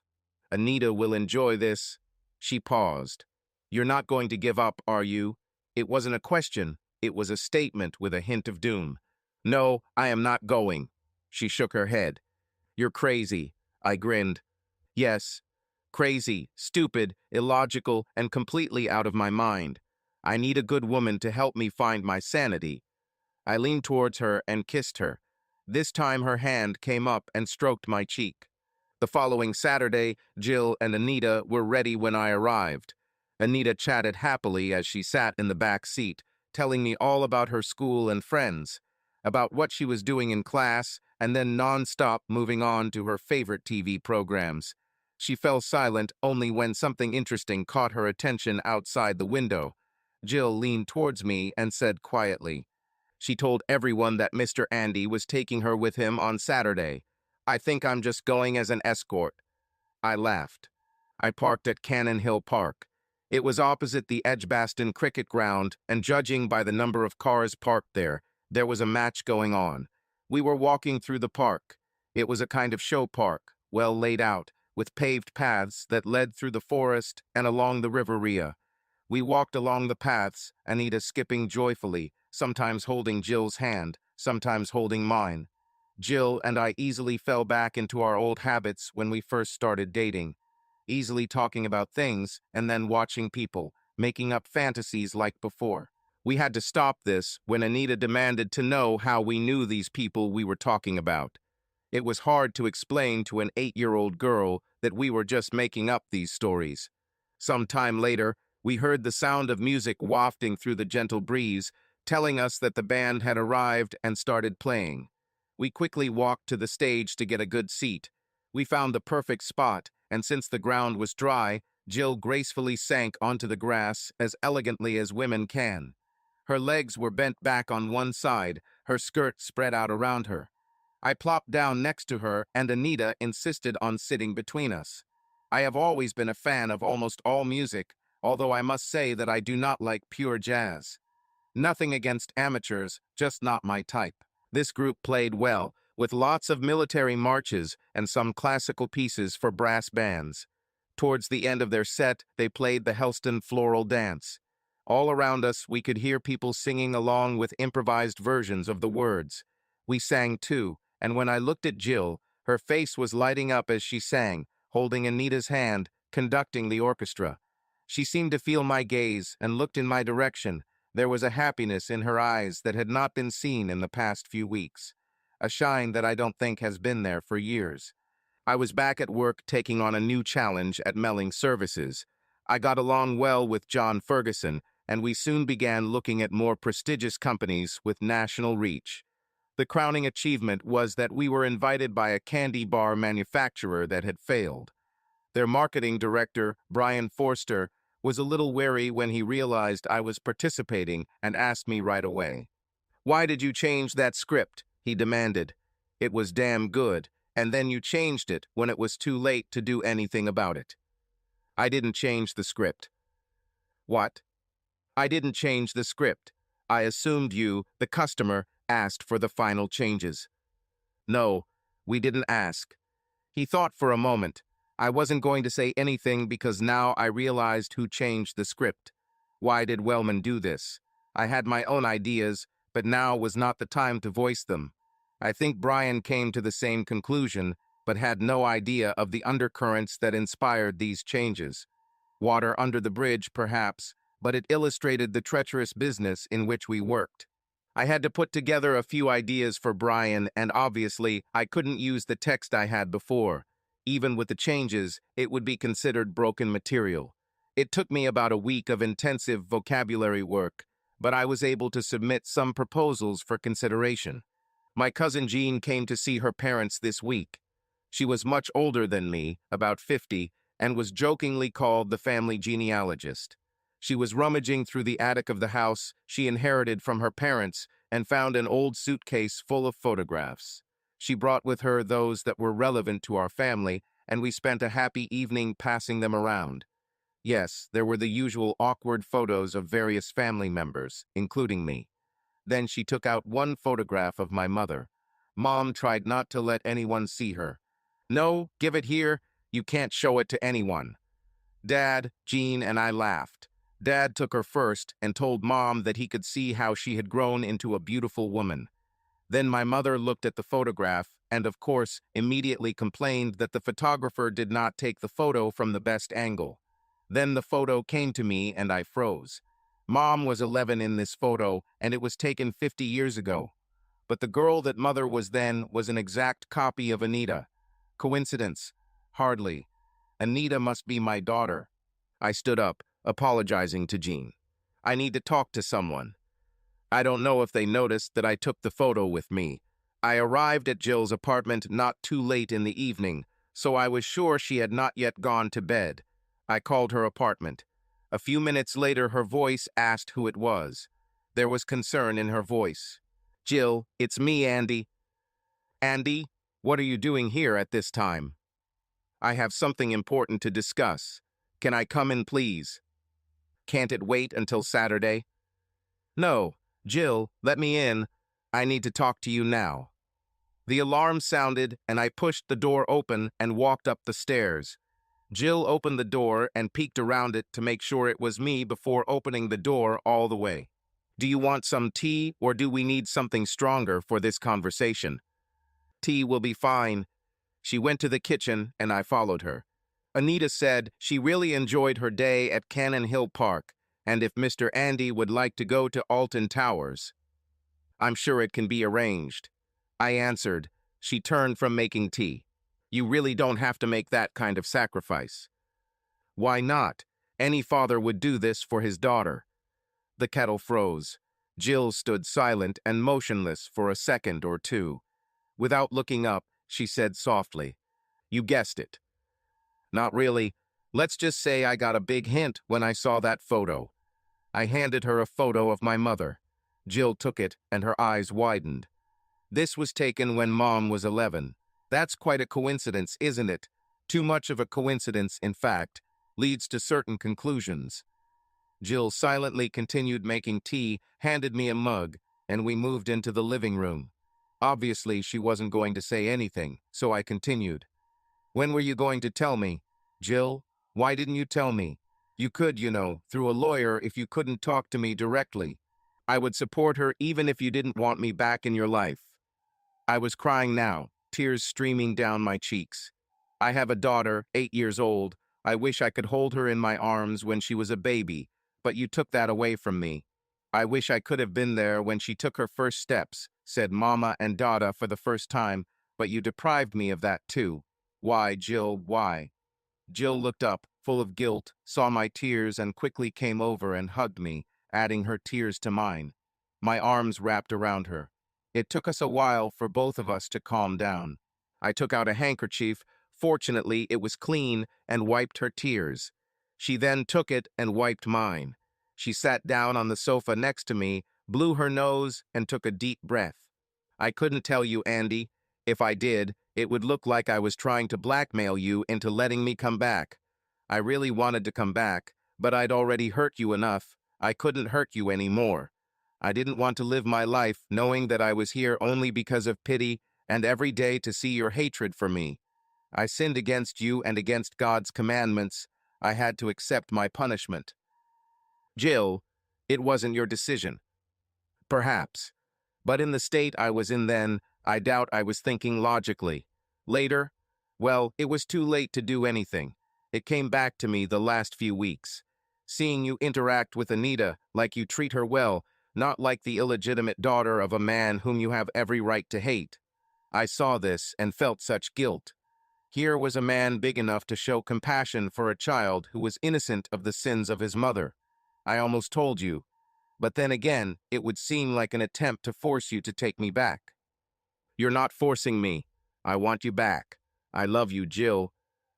Anita will enjoy this. She paused. You're not going to give up, are you? It wasn't a question. It was a statement with a hint of doom. No, I am not going. She shook her head. You're crazy. I grinned. Yes, crazy, stupid, illogical, and completely out of my mind. I need a good woman to help me find my sanity. I leaned towards her and kissed her. This time her hand came up and stroked my cheek. The following Saturday, Jill and Anita were ready when I arrived. Anita chatted happily as she sat in the back seat, telling me all about her school and friends, about what she was doing in class, and then non-stop moving on to her favorite TV programs. She fell silent only when something interesting caught her attention outside the window. Jill leaned towards me and said quietly, she told everyone that Mr. Andy was taking her with him on Saturday. I think I'm just going as an escort. I laughed. I parked at Cannon Hill Park. It was opposite the Edgbaston cricket ground, and judging by the number of cars parked there was a match going on. We were walking through the park. It was a kind of show park, well laid out, with paved paths that led through the forest and along the River Rhea. We walked along the paths, Anita skipping joyfully, sometimes holding Jill's hand, sometimes holding mine. Jill and I easily fell back into our old habits when we first started dating, easily talking about things and then watching people, making up fantasies like before. We had to stop this when Anita demanded to know how we knew these people we were talking about. It was hard to explain to an 8-year-old girl that we were just making up these stories. Some time later, we heard the sound of music wafting through the gentle breeze, telling us that the band had arrived and started playing. We quickly walked to the stage to get a good seat. We found the perfect spot, and since the ground was dry, Jill gracefully sank onto the grass as elegantly as women can. Her legs were bent back on one side, her skirt spread out around her. I plopped down next to her, and Anita insisted on sitting between us. I have always been a fan of almost all music, although I must say that I do not like pure jazz. Nothing against amateurs, just not my type. This group played well, with lots of military marches and some classical pieces for brass bands. Towards the end of their set, they played the Helston Floral Dance. All around us, we could hear people singing along with improvised versions of the words. We sang too, and when I looked at Jill, her face was lighting up as she sang, holding Anita's hand, conducting the orchestra. She seemed to feel my gaze and looked in my direction. There was a happiness in her eyes that had not been seen in the past few weeks. A shine that I don't think has been there for years. I was back at work taking on a new challenge at Melling Services. I got along well with John Ferguson, and we soon began looking at more prestigious companies with national reach. The crowning achievement was that we were invited by a candy bar manufacturer that had failed. Their marketing director, Brian Forster, was a little wary when he realized I was participating and asked me right away. "Why did you change that script?" he demanded. "It was damn good, and then you changed it when it was too late to do anything about it." "I didn't change the script." "What?" "I didn't change the script. I assumed you, the customer, asked for the final changes." "No, we didn't ask." He thought for a moment. I wasn't going to say anything because now I realized who changed the script. Why did Wellman do this? I had my own ideas, but now was not the time to voice them. I think Brian came to the same conclusion, but had no idea of the undercurrents that inspired these changes. Water under the bridge, perhaps, but it illustrated the treacherous business in which we worked. I had to put together a few ideas for Brian, and obviously, I couldn't use the text I had before. Even with the changes, it would be considered broken material. It took me about a week of intensive vocabulary work, but I was able to submit some proposals for consideration. My cousin Jean came to see her parents this week. She was much older than me, about 50, and was jokingly called the family genealogist. She was rummaging through the attic of the house she inherited from her parents and found an old suitcase full of photographs. She brought with her those that were relevant to our family, and we spent a happy evening passing them around. Yes, there were the usual awkward photos of various family members, including me. Then she took out one photograph of my mother. Mom tried not to let anyone see her. "No, give it here. You can't show it to anyone." Dad, Jean, and I laughed. Dad took her first and told Mom that he could see how she had grown into a beautiful woman. Then my mother looked at the photograph and, of course, immediately complained that the photographer did not take the photo from the best angle. Then the photo came to me and I froze. Mom was 11 in this photo, and it was taken 50 years ago. But the girl that Mother was then was an exact copy of Anita. Coincidence? Hardly. Anita must be my daughter. I stood up, apologizing to Jean. "I need to talk to someone." I don't know if they noticed that I took the photo with me. I arrived at Jill's apartment not too late in the evening, so I was sure she had not yet gone to bed. I called her apartment. A few minutes later, her voice asked who it was. There was concern in her voice. "Jill, it's me, Andy." "Andy, what are you doing here at this time?" "I have something important to discuss. Can I come in, please?" "Can't it wait until Saturday?" "No. Jill, let me in. I need to talk to you now." The alarm sounded, and I pushed the door open and walked up the stairs. Jill opened the door and peeked around it to make sure it was me before opening the door all the way. "Do you want some tea, or do we need something stronger for this conversation?" "Tea will be fine." She went to the kitchen, and I followed her. Anita said she really enjoyed her day at Cannon Hill Park, and if Mr. Andy would like to go to Alton Towers. I'm sure it can be arranged. I answered. She turned from making tea. You really don't have to make that kind of sacrifice. Why not? Any father would do this for his daughter. The kettle froze. Jill stood silent and motionless for a second or two. Without looking up, she said softly, "You guessed it." "Not really. Let's just say I got a big hint when I saw that photo." I handed her a photo of my mother. Jill took it and her eyes widened. "This was taken when Mom was 11. That's quite a coincidence, isn't it? Too much of a coincidence, in fact, leads to certain conclusions." Jill silently continued making tea, handed me a mug, and we moved into the living room. Obviously, she wasn't going to say anything, so I continued. "When were you going to tell me? Jill, why didn't you tell me? You could, through a lawyer if you couldn't talk to me directly. I would support her even if you didn't want me back in your life." I was crying now, tears streaming down my cheeks. "I have a daughter, 8 years old. I wish I could hold her in my arms when she was a baby, but you took that away from me. I wish I could have been there when she took her first steps," said Mama and Dada for the first time, "but you deprived me of that too. Why, Jill, why?" Jill looked up, full of guilt, saw my tears and quickly came over and hugged me, adding her tears to mine. My arms wrapped around her. It took us a while for both of us to calm down. I took out a handkerchief. Fortunately, it was clean, and wiped her tears. She then took it and wiped mine. She sat down on the sofa next to me, blew her nose, and took a deep breath. "I couldn't tell you, Andy. If I did, it would look like I was trying to blackmail you into letting me come back. I really wanted to come back, but I'd already hurt you enough. I couldn't hurt you anymore. I didn't want to live my life knowing that I was here only because of pity and every day to see your hatred for me. I sinned against you and against God's commandments. I had to accept my punishment." "Jill, it wasn't your decision." "Perhaps. But in the state I was in then, I doubt I was thinking logically. Later, well, it was too late to do anything. It came back to me the last few weeks. Seeing you interact with Anita like you treat her well, not like the illegitimate daughter of a man whom you have every right to hate. I saw this and felt such guilt. Here was a man big enough to show compassion for a child who was innocent of the sins of his mother. I almost told you. But then again, it would seem like an attempt to force you to take me back." "You're not forcing me. I want you back. I love you, Jill.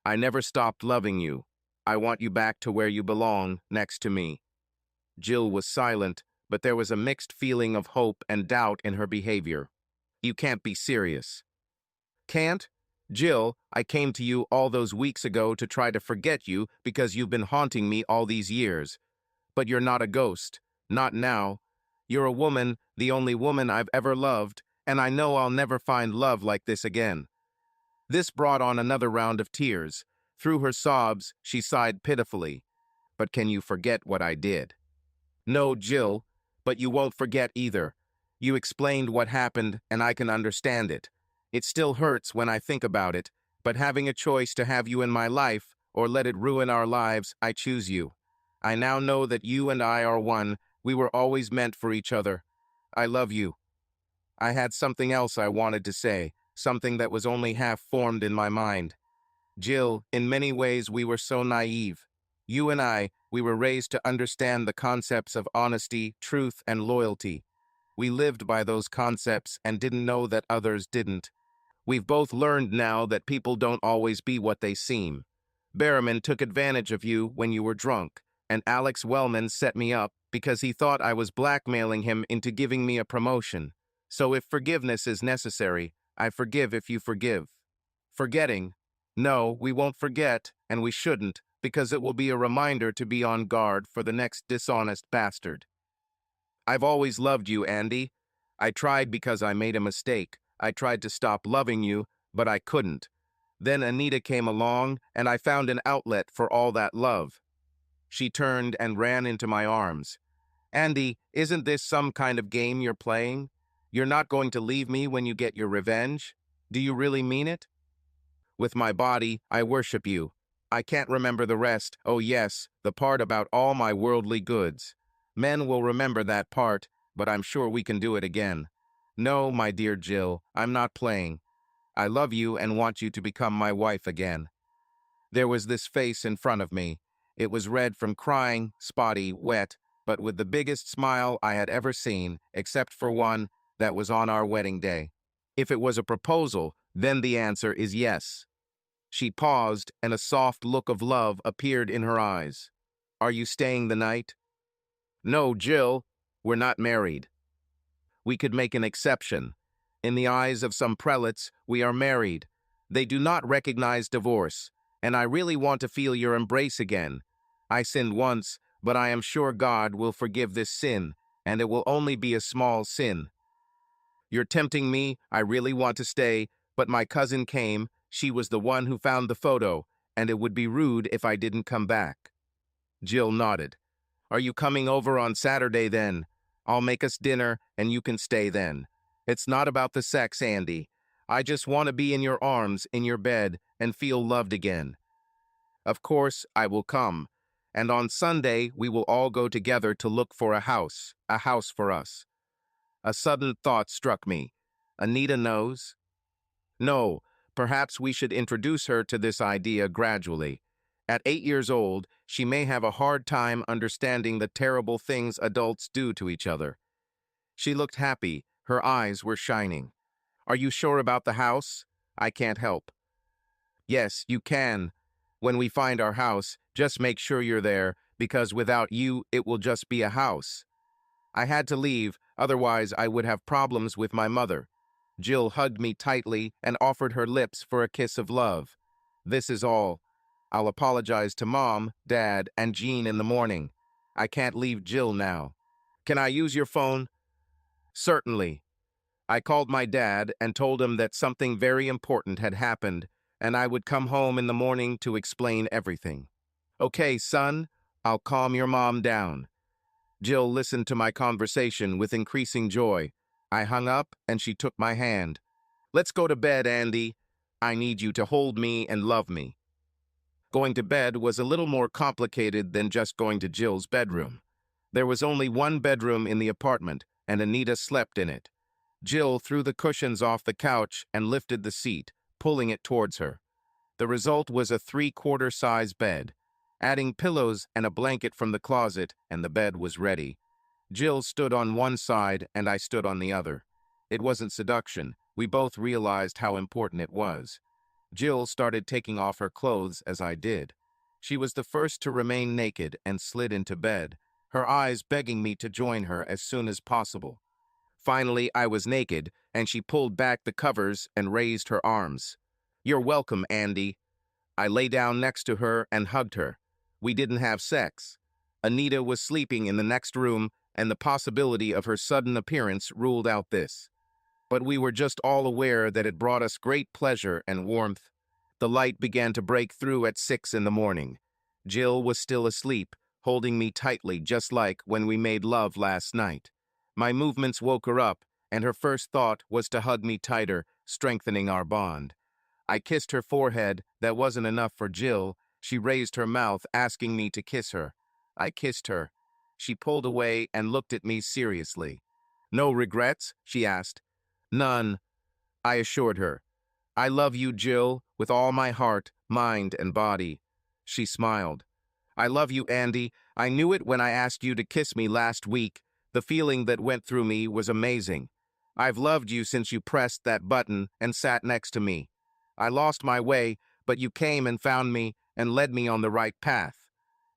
I never stopped loving you. I want you back to where you belong, next to me." Jill was silent, but there was a mixed feeling of hope and doubt in her behavior. "You can't be serious." "Can't? Jill, I came to you all those weeks ago to try to forget you because you've been haunting me all these years. But you're not a ghost. Not now. You're a woman, the only woman I've ever loved, and I know I'll never find love like this again." This brought on another round of tears. Through her sobs, she sighed pitifully. "But can you forget what I did?" "No, Jill, but you won't forget either. You explained what happened, and I can understand it. It still hurts when I think about it, but having a choice to have you in my life or let it ruin our lives, I choose you. I now know that you and I are one. We were always meant for each other. I love you." I had something else I wanted to say, something that was only half formed in my mind. "Jill, in many ways we were so naive. You and I, we were raised to understand the concepts of honesty, truth, and loyalty. We lived by those concepts and didn't know that others didn't. We've both learned now that people don't always be what they seem. Berriman took advantage of you when you were drunk, and Alex Wellman set me up because he thought I was blackmailing him into giving me a promotion. So if forgiveness is necessary, I forgive if you forgive." "Forgetting? No, we won't forget, and we shouldn't, because it will be a reminder to be on guard for the next dishonest bastard. I've always loved you, Andy. I tried because I made a mistake. I tried to stop loving you, but I couldn't. Then Anita came along, and I found an outlet for all that love." She turned and ran into my arms. "Andy, isn't this some kind of game you're playing? You're not going to leave me when you get your revenge? Do you really mean it?" "With my body, I worship you. I can't remember the rest. Oh yes, the part about all my worldly goods. Men will remember that part, but I'm sure we can do it again. No, my dear Jill, I'm not playing. I love you and want you to become my wife again. There was this face in front of me. It was red from crying, spotty, wet, but with the biggest smile I had ever seen, except for one that was on our wedding day. If it was a proposal, then the answer is yes. She paused, and a soft look of love appeared in her eyes. Are you staying the night? No, Jill, we're not married. We could make an exception. In the eyes of some prelates, we are married. They do not recognize divorce, and I really want to feel your embrace again. I sinned once, but I am sure God will forgive this sin, and it will only be a small sin. You're tempting me, I really want to stay, but my cousin came, she was the one who found the photo, and it would be rude if I didn't come back. Jill nodded. Are you coming over on Saturday then? I'll make us dinner, and you can stay then. It's not about the sex, Andy. I just want to be in your arms, in your bed, and feel loved again. Of course, I will come. And on Sunday, we will all go together to look for a house for us. A sudden thought struck me. Anita knows? No, perhaps we should introduce her to this idea gradually. At 8 years old, she may have a hard time understanding the terrible things adults do to each other. She looked happy. Her eyes were shining. Are you sure about the house? I can't help. Yes, you can. When we find our house, just make sure you're there, because without you, it will just be a house. I had to leave, otherwise I would have problems with my mother. Jill hugged me tightly and offered her lips for a kiss of love. This is all. I'll apologize to Mom, Dad, and Jean in the morning. I can't leave Jill now. Can I use your phone? Certainly. I called my dad and told him that something very important had happened, and I would come home in the morning to explain everything. Okay, son, I'll calm your mom down. Jill listened to my conversation with increasing joy. I hung up and she took my hand. Let's go to bed, Andy. I need you to hold me and love me. Going to bed was a little more complicated than just going to Jill's bedroom. There was only one bedroom in the apartment, and Anita slept in it. Jill threw the cushions off the couch and lifted the seat, pulling it towards her. The result was a 3/4 size bed. Adding pillows and a blanket from the closet, and the bed was ready. Jill stood on one side and I stood on the other. It wasn't seduction. We both realized how important it was. Jill started taking off her clothes as I did. She was the first to remain naked and slid into bed, her eyes begging me to join her as soon as possible. Finally, I was naked, and she pulled back the covers and raised her arms. You're welcome, Andy. I lay down next to her and hugged her. We didn't have sex. Anita was sleeping in the next room, and the possibility of her sudden appearance ruled out this. But we were just all aware that it brought us great pleasure and warmth. The light began to break through at 6 in the morning. Jill was still asleep, holding me tightly just like when we made love last night. My movements woke her up, and her first thought was to hug me tighter, strengthening our bond. I kissed her forehead. That wasn't enough for Jill. She raised her mouth, asking me to kiss her. I kissed her. She pulled away and looked at me seriously. No regrets? She asked. None, I assured her. I love you, Jill, with all my heart, mind, and body. She smiled. I love you, Andy. I knew it when I asked you to kiss me last week. The feeling that went through me was amazing. I've loved you since you pressed that button and sat next to me. I lost my way, but you came and found me and led me on the right path.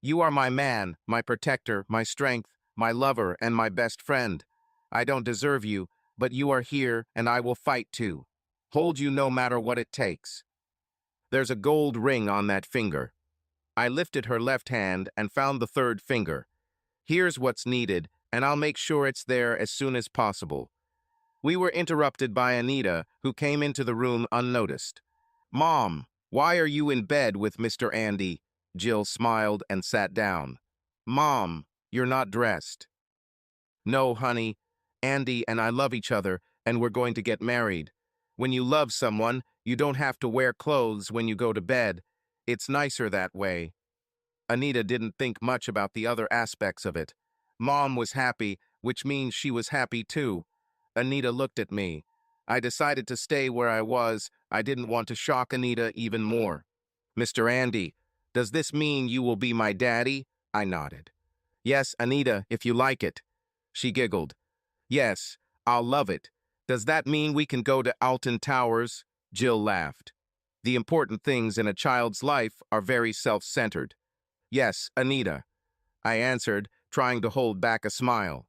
You are my man, my protector, my strength, my lover, and my best friend. I don't deserve you, but you are here, and I will fight too. Hold you no matter what it takes. There's a gold ring on that finger. I lifted her left hand and found the third finger. Here's what's needed, and I'll make sure it's there as soon as possible. We were interrupted by Anita, who came into the room unnoticed. Mom, why are you in bed with Mr. Andy? Jill smiled and sat down. Mom, you're not dressed. No, honey. Andy and I love each other, and we're going to get married. When you love someone, you don't have to wear clothes when you go to bed. It's nicer that way. Anita didn't think much about the other aspects of it. Mom was happy, which means she was happy too. Anita looked at me. I decided to stay where I was. I didn't want to shock Anita even more. Mr. Andy, does this mean you will be my daddy? I nodded. Yes, Anita, if you like it. She giggled. Yes, I'll love it. Does that mean we can go to Alton Towers? Jill laughed. The important things in a child's life are very self-centered. Yes, Anita, I answered, trying to hold back a smile.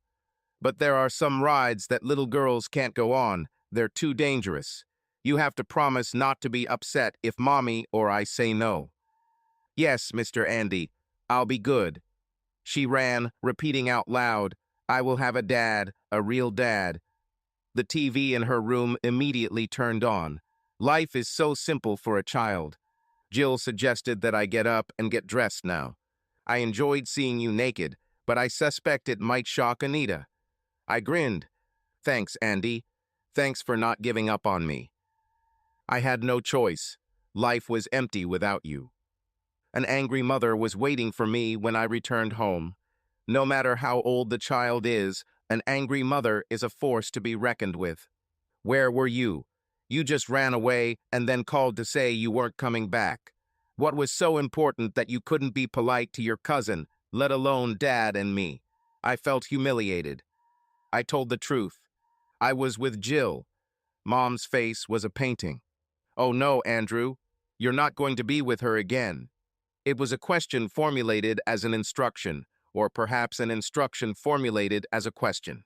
But there are some rides that little girls can't go on. They're too dangerous. You have to promise not to be upset if Mommy or I say no. Yes, Mr. Andy, I'll be good. She ran, repeating out loud, I will have a dad, a real dad. The TV in her room immediately turned on. Life is so simple for a child. Jill suggested that I get up and get dressed now. I enjoyed seeing you naked, but I suspect it might shock Anita. I grinned. Thanks, Andy. Thanks for not giving up on me. I had no choice. Life was empty without you. An angry mother was waiting for me when I returned home. No matter how old the child is, an angry mother is a force to be reckoned with. Where were you? You just ran away and then called to say you weren't coming back. What was so important that you couldn't be polite to your cousin, let alone Dad and me? I felt humiliated. I told the truth. I was with Jill. Mom's face was a painting. Oh no, Andrew, you're not going to be with her again. It was a question formulated as an instruction, or perhaps an instruction formulated as a question.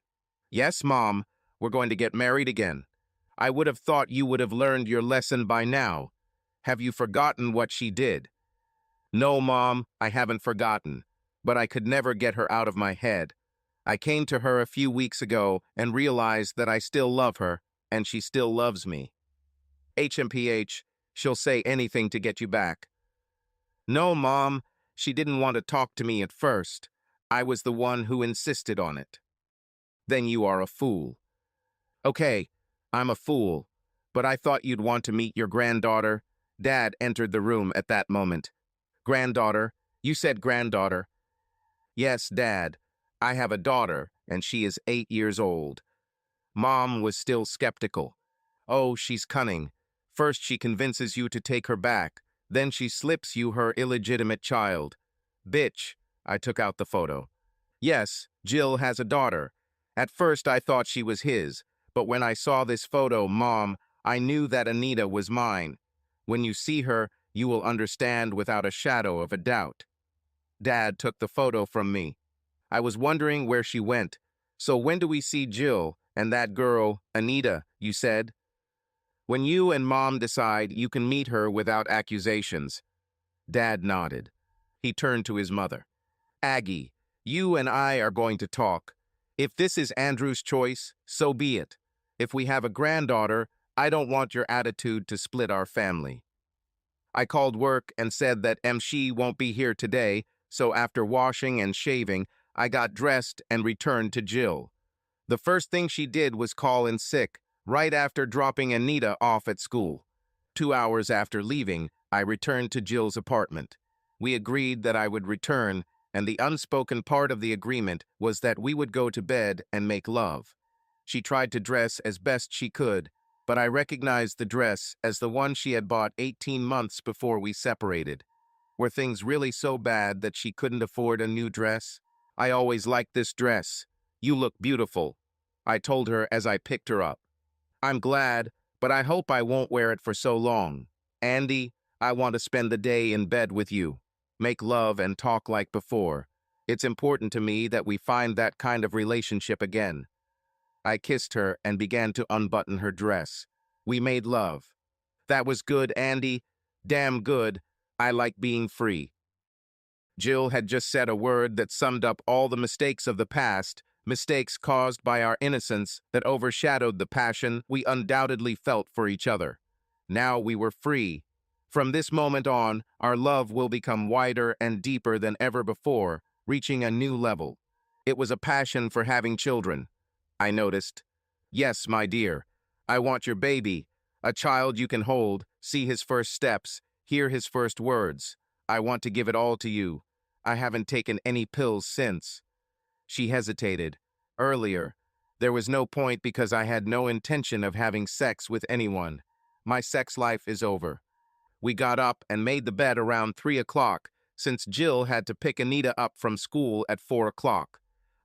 Yes, Mom, we're going to get married again. I would have thought you would have learned your lesson by now. Have you forgotten what she did? No, Mom, I haven't forgotten, but I could never get her out of my head. I came to her a few weeks ago and realized that I still love her, and she still loves me. HMPH, she'll say anything to get you back. No, Mom, she didn't want to talk to me at first. I was the one who insisted on it. Then you are a fool. Okay, I'm a fool, but I thought you'd want to meet your granddaughter. Dad entered the room at that moment. Granddaughter? You said granddaughter. Yes, Dad. I have a daughter, and she is 8 years old. Mom was still skeptical. Oh, she's cunning. First she convinces you to take her back. Then she slips you her illegitimate child. Bitch, I took out the photo. Yes, Jill has a daughter. At first I thought she was his, but when I saw this photo, Mom, I knew that Anita was mine. When you see her, you will understand without a shadow of a doubt. Dad took the photo from me. I was wondering where she went. So when do we see Jill and that girl, Anita, you said? When you and Mom decide you can meet her without accusations. Dad nodded. He turned to his mother. Aggie, you and I are going to talk. If this is Andrew's choice, so be it. If we have a granddaughter, I don't want your attitude to split our family. I called work and said that she won't be here today, so after washing and shaving, I got dressed and returned to Jill. The first thing she did was call in sick, right after dropping Anita off at school. 2 hours after leaving, I returned to Jill's apartment. We agreed that I would return, and the unspoken part of the agreement was that we would go to bed and make love. She tried to dress as best she could, but I recognized the dress as the one she had bought 18 months before we separated. Were things really so bad that she couldn't afford a new dress? I always liked this dress. You look beautiful, I told her as I picked her up. I'm glad, but I hope I won't wear it for so long. Andy, I want to spend the day in bed with you. Make love and talk like before. It's important to me that we find that kind of relationship again. I kissed her and began to unbutton her dress. We made love. That was good, Andy. Damn good. I like being free. Jill had just said a word that summed up all the mistakes of the past, mistakes caused by our innocence that overshadowed the passion we undoubtedly felt for each other. Now we were free. From this moment on, our love will become wider and deeper than ever before, reaching a new level. It was a passion for having children, I noticed. Yes, my dear. I want your baby, a child you can hold, see his first steps, Hear his first words. I want to give it all to you. I haven't taken any pills since. She hesitated. Earlier, there was no point because I had no intention of having sex with anyone. My sex life is over. We got up and made the bed around 3 o'clock, since Jill had to pick Anita up from school at 4 o'clock.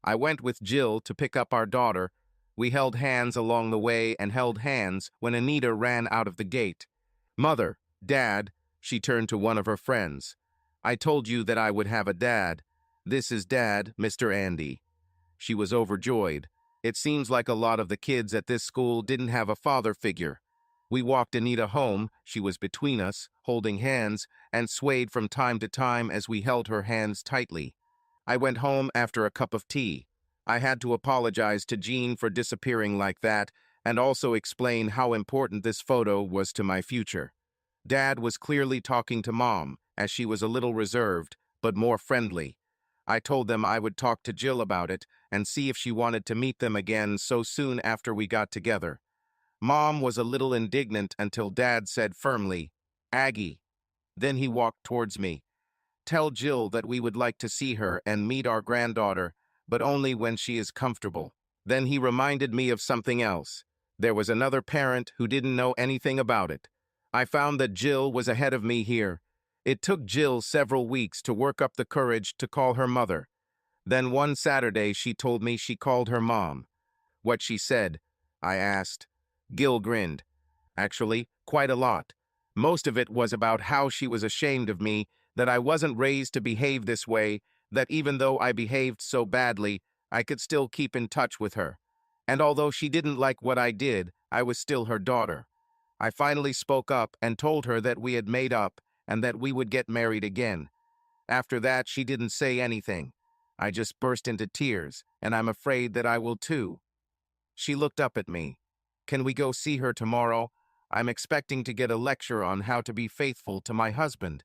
I went with Jill to pick up our daughter. We held hands along the way and held hands when Anita ran out of the gate. Mother, Dad, she turned to one of her friends. I told you that I would have a dad. This is Dad, Mr. Andy. She was overjoyed. It seems like a lot of the kids at this school didn't have a father figure. We walked Anita home, she was between us, holding hands, and swayed from time to time as we held her hands tightly. I went home after a cup of tea. I had to apologize to Jean for disappearing like that, and also explain how important this photo was to my future. Dad was clearly talking to Mom, as she was a little reserved, but more friendly. I told them I would talk to Jill about it and see if she wanted to meet them again so soon after we got together. Mom was a little indignant until Dad said firmly, Aggie. Then he walked towards me. Tell Jill that we would like to see her and meet our granddaughter, but only when she is comfortable. Then he reminded me of something else. There was another parent who didn't know anything about it. I found that Jill was ahead of me here. It took Jill several weeks to work up the courage to call her mother. Then one Saturday she told me she called her mom. What she said, I asked. Gil grinned. Actually, quite a lot. Most of it was about how she was ashamed of me, that I wasn't raised to behave this way, that even though I behaved so badly, I could still keep in touch with her. And although she didn't like what I did, I was still her daughter. I finally spoke up and told her that we had made up and that we would get married again. After that, she didn't say anything. I just burst into tears, and I'm afraid that I will too. She looked up at me. Can we go see her tomorrow? I'm expecting to get a lecture on how to be faithful to my husband.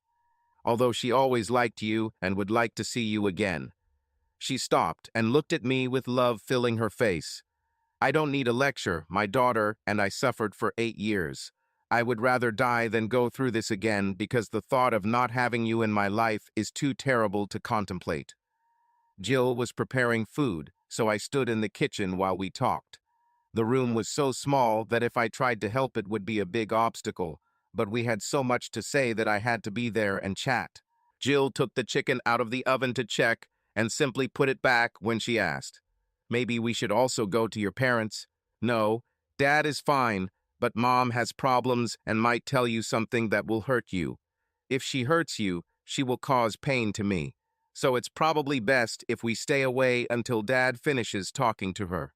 Although she always liked you and would like to see you again. She stopped and looked at me with love filling her face. I don't need a lecture. My daughter and I suffered for 8 years. I would rather die than go through this again because the thought of not having you in my life is too terrible to contemplate. Jill was preparing food, so I stood in the kitchen while we talked. The room was so small that if I tried to help it would be a big obstacle, but we had so much to say that I had to be there and chat. Jill took the chicken out of the oven to check and simply put it back when she asked, Maybe we should also go to your parents? No, Dad is fine, but Mom has problems and might tell you something that will hurt you. If she hurts you, she will cause pain to me. So it's probably best if we stay away until Dad finishes talking to her.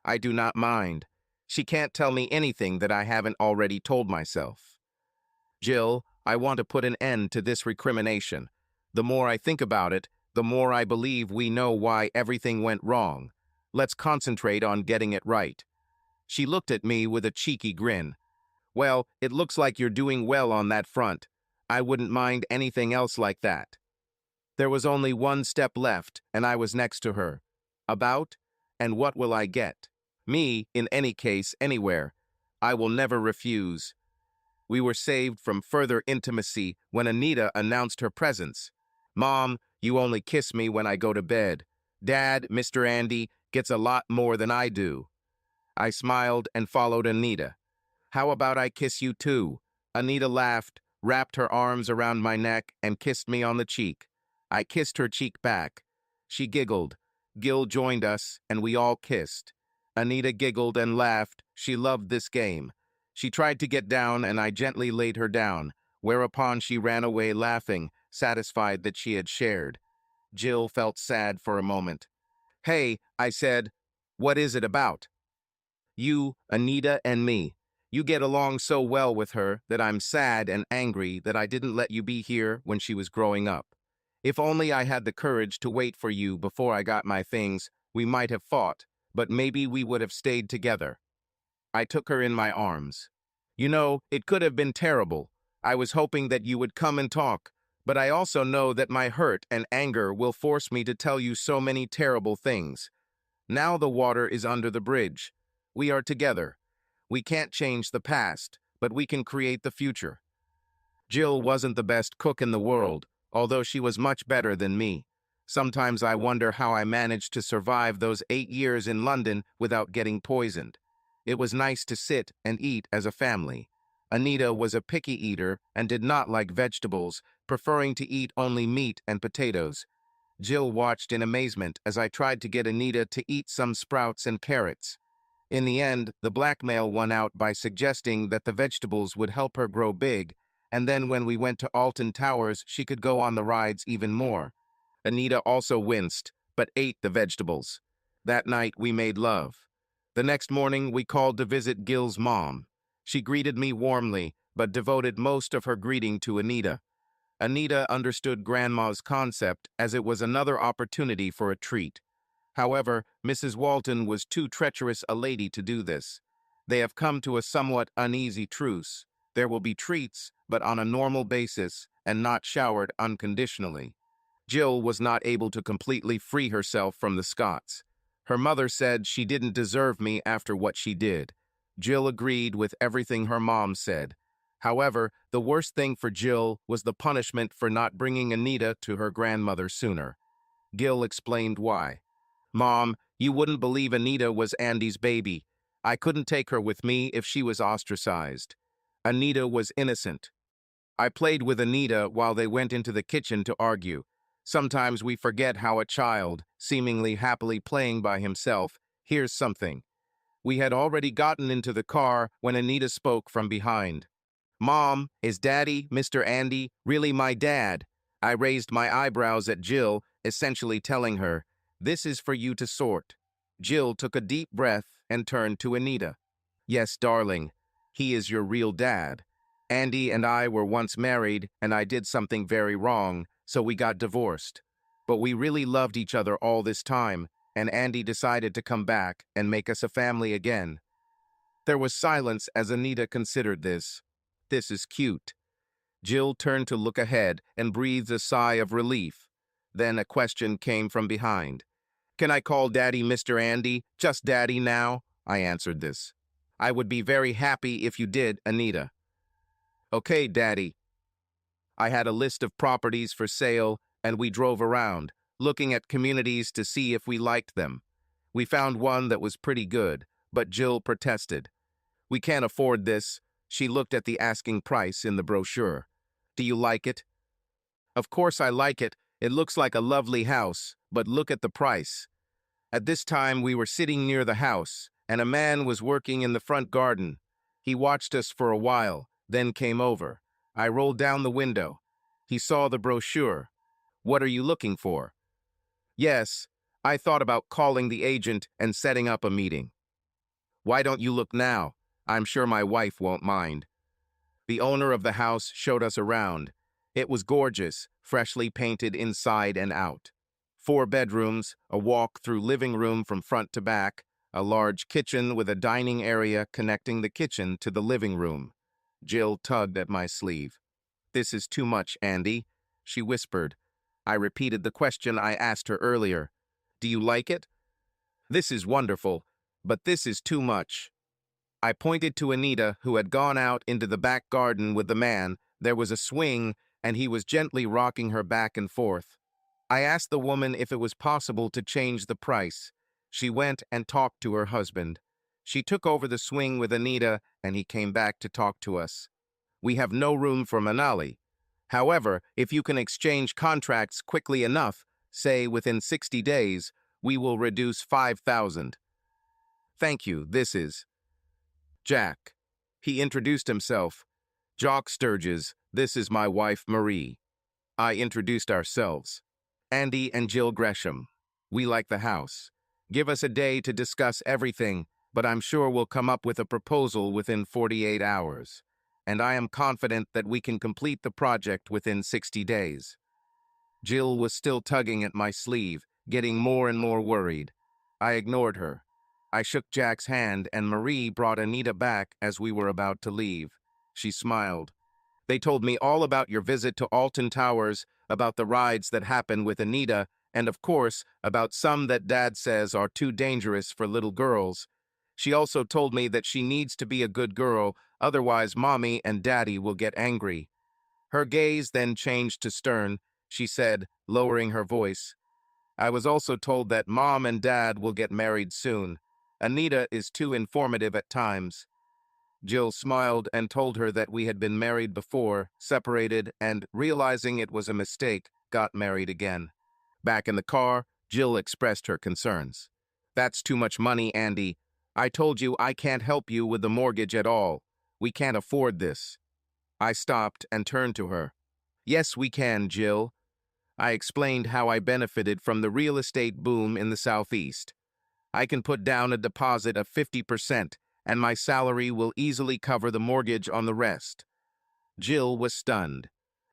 I do not mind. She can't tell me anything that I haven't already told myself. Jill, I want to put an end to this recrimination. The more I think about it, the more I believe we know why everything went wrong. Let's concentrate on getting it right. She looked at me with a cheeky grin. Well, it looks like you're doing well on that front. I wouldn't mind anything else like that. There was only one step left, and I was next to her. About? And what will I get? Me, in any case, anywhere. I will never refuse. We were saved from further intimacy when Anita announced her presence. Mom, you only kiss me when I go to bed. Dad, Mr. Andy, gets a lot more than I do. I smiled and followed Anita. How about I kiss you too? Anita laughed, wrapped her arms around my neck, and kissed me on the cheek. I kissed her cheek back. She giggled. Gil joined us, and we all kissed. Anita giggled and laughed. She loved this game. She tried to get down, and I gently laid her down, whereupon she ran away laughing, satisfied that she had shared. Jill felt sad for a moment. Hey, I said, what is it about? You, Anita, and me. You get along so well with her that I'm sad and angry that I didn't let you be here when she was growing up. If only I had the courage to wait for you before I got my things, we might have fought, but maybe we would have stayed together. I took her in my arms. You know, it could have been terrible. I was hoping that you would come and talk, but I also know that my hurt and anger will force me to tell you so many terrible things. Now the water is under the bridge. We are together. We can't change the past, but we can create the future. Jill wasn't the best cook in the world, although she was much better than me. Sometimes I wonder how I managed to survive those 8 years in London without getting poisoned. It was nice to sit and eat as a family. Anita was a picky eater and did not like vegetables, preferring to eat only meat and potatoes. Jill watched in amazement as I tried to get Anita to eat some sprouts and carrots. In the end, the blackmail won out by suggesting that the vegetables would help her grow big, and then when we went to Alton Towers, she could go on the rides even more. Anita also winced, but ate the vegetables. That night, we made love. The next morning, we called to visit Gil's mom. She greeted me warmly, but devoted most of her greeting to Anita. Anita understood Grandma's concept as it was another opportunity for a treat. However, Mrs. Walton was too treacherous a lady to do this. They have come to a somewhat uneasy truce. There will be treats, but on a normal basis, and not showered unconditionally. Jill was not able to completely free herself from the Scots. Her mother said she didn't deserve me after what she did. Jill agreed with everything her mom said. However, the worst thing for Jill was the punishment for not bringing Anita to her grandmother sooner. Gil explained why. Mom, you wouldn't believe Anita was Andy's baby. I couldn't take her with me if she was ostracized. Anita was innocent. I played with Anita while they went into the kitchen to argue. Sometimes we forget how a child, seemingly happily playing by himself, hears something. We had already gotten into the car when Anita spoke from behind. Mom, is Daddy, Mr. Andy, really my dad? I raised my eyebrows at Jill, essentially telling her, this is for you to sort. Jill took a deep breath and turned to Anita. Yes, darling, he is your real dad. Andy and I were once married, and I did something very wrong, so we got divorced. But we really loved each other all this time, and Andy decided to come back and make us a family again. There was silence as Anita considered this. This is cute. Jill turned to look ahead and breathed a sigh of relief. Then a question came from behind. Can I call Daddy Mr. Andy? Just Daddy now? I answered this. I would be very happy if you did, Anita. Okay, Daddy. I had a list of properties for sale, and we drove around, looking at communities to see if we liked them. We found one that was pretty good, but Jill protested. We can't afford this. She looked at the asking price in the brochure. Do you like it? Of course I like it. It looks like a lovely house, but look at the price. At this time, we were sitting near the house, and a man was working in the front garden. He watched us for a while, then came over. I rolled down the window. He saw the brochure. What are you looking for? Yes, I thought about calling the agent and setting up a meeting. Why don't you look now? I'm sure my wife won't mind. The owner of the house showed us around. It was gorgeous, freshly painted inside and out. 4 bedrooms, a walk-through living room from front to back, a large kitchen with a dining area connecting the kitchen to the living room. Jill tugged at my sleeve. This is too much, Andy, she whispered. I repeated the question I asked her earlier. Do you like it? This is wonderful, but this is too much. I pointed to Anita, who had gone out into the back garden with the man. There was a swing, and he was gently rocking her back and forth. I asked the woman if it was possible to change the price. She went and talked to her husband. She took over the swing with Anita, and he came back to talk to us. We have no room for Manali. However, if you can exchange contracts quickly enough, say within 60 days, we will reduce 5,000. Thank you, this is Jack. He introduced himself. Jock Sturges, this is my wife Marie. I introduced ourselves. Andy and Jill Gresham. We like the house. Give us a day to discuss everything, but I'm sure we'll come up with a proposal within 48 hours. And I am confident that we can complete the project within 60 days. Jill was still tugging at my sleeve, getting more and more worried. I ignored her. I shook Jack's hand, and Marie brought Anita back as we were about to leave. She smiled. They told me all about your visit to Alton Towers, about the rides that happen with Anita, and of course, about some that Dad says are too dangerous for little girls. She also told me that she needs to be a good girl, otherwise Mommy and Daddy will get angry. Her gaze then changed to stern. She said, lowering her voice, I was also told that Mom and Dad will get married soon. Anita is too informative at times. Jill smiled and told her that we had been married before, separated, and, realizing it was a mistake, got married again. Back in the car, Jill expressed her concerns. That's too much money, Andy. I told you I can't help you with the mortgage at all. We can't afford this. I stopped and turned to her. Yes, we can, Jill. I explained how I benefited from the real estate boom in the Southeast. I can put down a deposit of 50%, and my salary will easily cover the mortgage on the rest. Jill was stunned.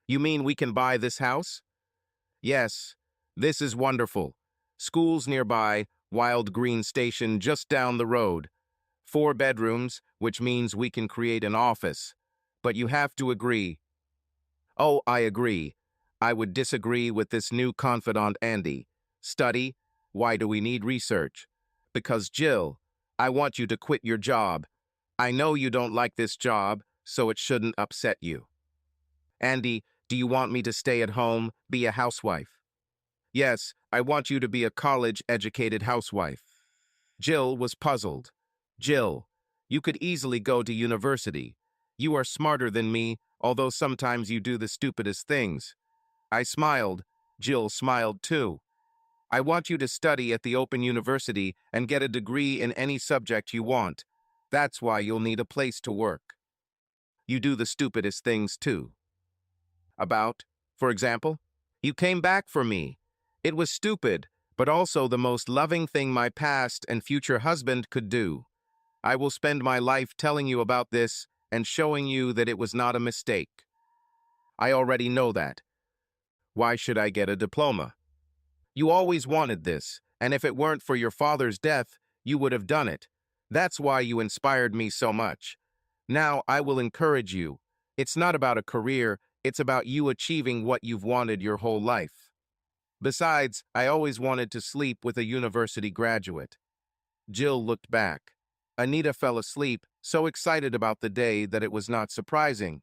You mean we can buy this house? Yes. This is wonderful. Schools nearby, Wild Green Station just down the road. 4 bedrooms, which means we can create an office. But you have to agree. Oh, I agree. I would disagree with this new confidant, Andy. Study? Why do we need research? Because, Jill, I want you to quit your job. I know you don't like this job, so it shouldn't upset you. Andy, do you want me to stay at home, be a housewife? Yes, I want you to be a college-educated housewife. Jill was puzzled. Jill, you could easily go to university. You are smarter than me, although sometimes you do the stupidest things. I smiled. Jill smiled too. I want you to study at the Open University and get a degree in any subject you want. That's why you'll need a place to work. You do the stupidest things too. About, for example, you came back for me. It was stupid, but also the most loving thing my past and future husband could do. I will spend my life telling you about this and showing you that it was not a mistake. I already know that. Why should I get a diploma? You always wanted this, and if it weren't for your father's death, you would have done it. That's why you inspired me so much. Now I will encourage you. It's not about a career, it's about you achieving what you've wanted your whole life. Besides, I always wanted to sleep with a university graduate. Jill looked back. Anita fell asleep, so excited about the day that it was not surprising.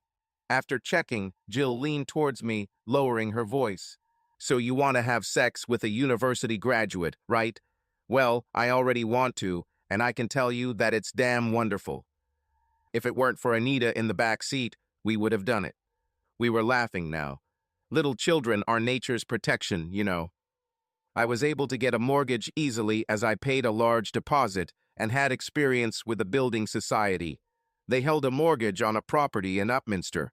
After checking, Jill leaned towards me, lowering her voice. So you want to have sex with a university graduate, right? Well, I already want to, and I can tell you that it's damn wonderful. If it weren't for Anita in the back seat, we would have done it. We were laughing now. Little children are nature's protection, you know. I was able to get a mortgage easily as I paid a large deposit and had experience with the building society. They held a mortgage on a property in Upminster.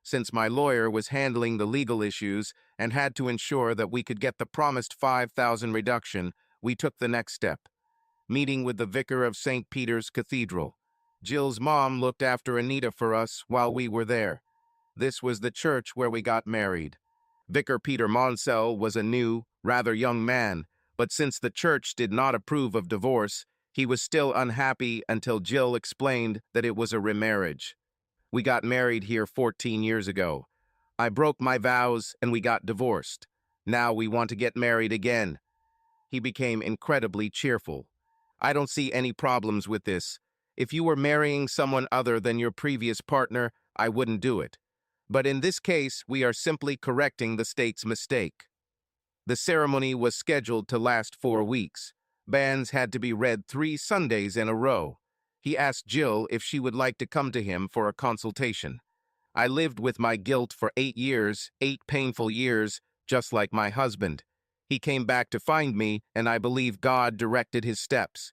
Since my lawyer was handling the legal issues and had to ensure that we could get the promised 5,000 reduction, we took the next step. Meeting with the vicar of St. Peter's Cathedral. Jill's mom looked after Anita for us while we were there. This was the church where we got married. Vicar Peter Monsell was a new, rather young man, but since the church did not approve of divorce, he was still unhappy until Jill explained that it was a remarriage. We got married here 14 years ago. I broke my vows and we got divorced. Now we want to get married again. He became incredibly cheerful. I don't see any problems with this. If you were marrying someone other than your previous partner, I wouldn't do it. But in this case, we are simply correcting the state's mistake. The ceremony was scheduled to last 4 weeks. Banns had to be read 3 Sundays in a row. He asked Jill if she would like to come to him for a consultation. I lived with my guilt for 8 years, 8 painful years, just like my husband. He came back to find me, and I believe God directed his steps.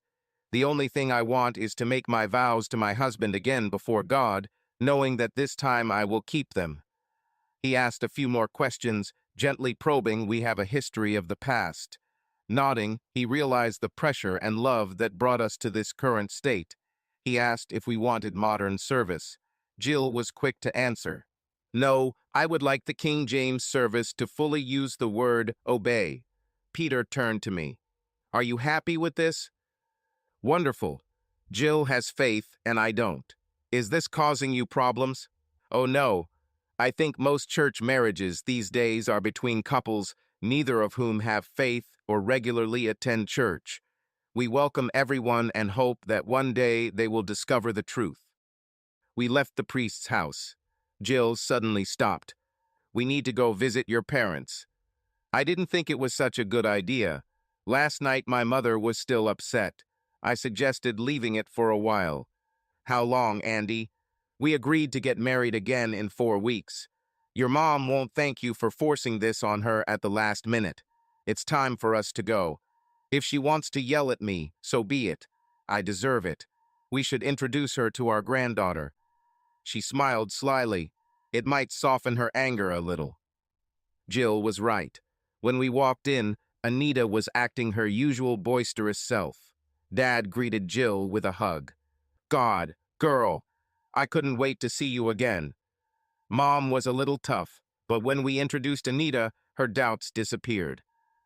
The only thing I want is to make my vows to my husband again before God, knowing that this time I will keep them. He asked a few more questions, gently probing we have a history of the past. Nodding, he realized the pressure and love that brought us to this current state. He asked if we wanted modern service. Jill was quick to answer. No, I would like the King James service to fully use the word obey. Peter turned to me. Are you happy with this? Wonderful. Jill has faith and I don't. Is this causing you problems? Oh no. I think most church marriages these days are between couples, neither of whom have faith or regularly attend church. We welcome everyone and hope that one day they will discover the truth. We left the priest's house. Jill suddenly stopped. We need to go visit your parents." I didn't think it was such a good idea. Last night my mother was still upset. I suggested leaving it for a while. "How long, Andy?" "We agreed to get married again in 4 weeks. Your mom won't thank you for forcing this on her at the last minute. It's time for us to go. If she wants to yell at me, so be it. I deserve it. We should introduce her to our granddaughter." She smiled slyly. It might soften her anger a little. Jill was right. When we walked in, Anita was acting her usual boisterous self. Dad greeted Jill with a hug. "God, girl, I couldn't wait to see you again." Mom was a little tough, but when we introduced Anita, her doubts disappeared.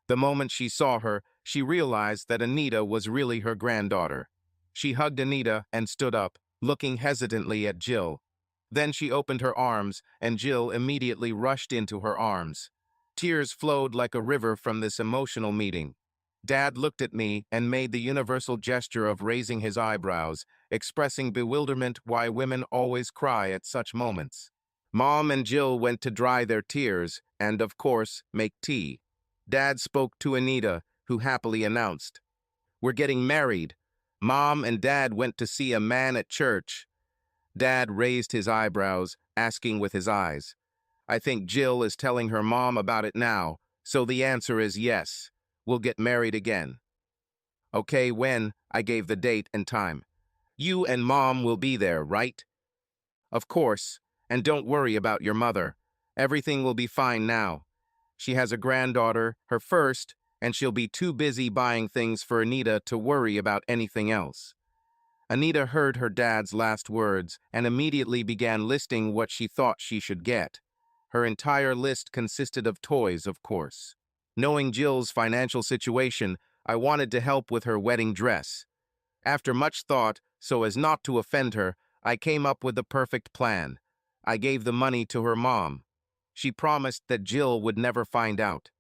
The moment she saw her, she realized that Anita was really her granddaughter. She hugged Anita and stood up, looking hesitantly at Jill. Then she opened her arms, and Jill immediately rushed into her arms. Tears flowed like a river from this emotional meeting. Dad looked at me and made the universal gesture of raising his eyebrows, expressing bewilderment why women always cry at such moments. Mom and Jill went to dry their tears and, of course, make tea. Dad spoke to Anita, who happily announced, "We're getting married." Mom and Dad went to see a man at church. Dad raised his eyebrows, asking with his eyes. I think Jill is telling her mom about it now, so the answer is yes. We'll get married again. "Okay, when?" I gave the date and time. "You and Mom will be there, right?" "Of course, and don't worry about your mother. Everything will be fine now. She has a granddaughter, her first, and she'll be too busy buying things for Anita to worry about anything else." Anita heard her dad's last words and immediately began listing what she thought she should get. Her entire list consisted of toys, of course. Knowing Jill's financial situation, I wanted to help with her wedding dress. After much thought, so as not to offend her, I came up with the perfect plan. I gave the money to her mom. She promised that Jill would never find out.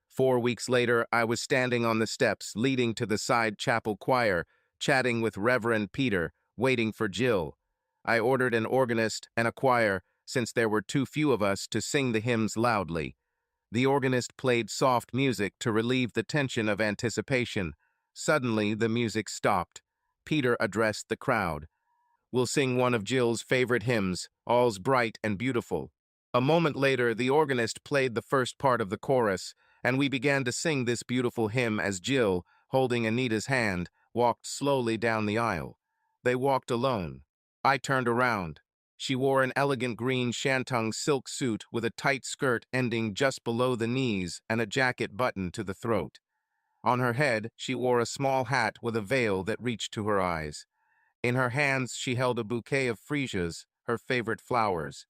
4 weeks later, I was standing on the steps leading to the side chapel choir, chatting with Reverend Peter, waiting for Jill. I ordered an organist and a choir, since there were too few of us to sing the hymns loudly. The organist played soft music to relieve the tension of anticipation. Suddenly, the music stopped. Peter addressed the crowd. "We'll sing one of Jill's favorite hymns, All's Bright and Beautiful." A moment later, the organist played the first part of the chorus, and we began to sing this beautiful hymn as Jill, holding Anita's hand, walked slowly down the aisle. They walked alone. I turned around. She wore an elegant green shantung silk suit with a tight skirt ending just below the knees and a jacket button to the throat. On her head, she wore a small hat with a veil that reached to her eyes. In her hands, she held a bouquet of freesias, her favorite flowers.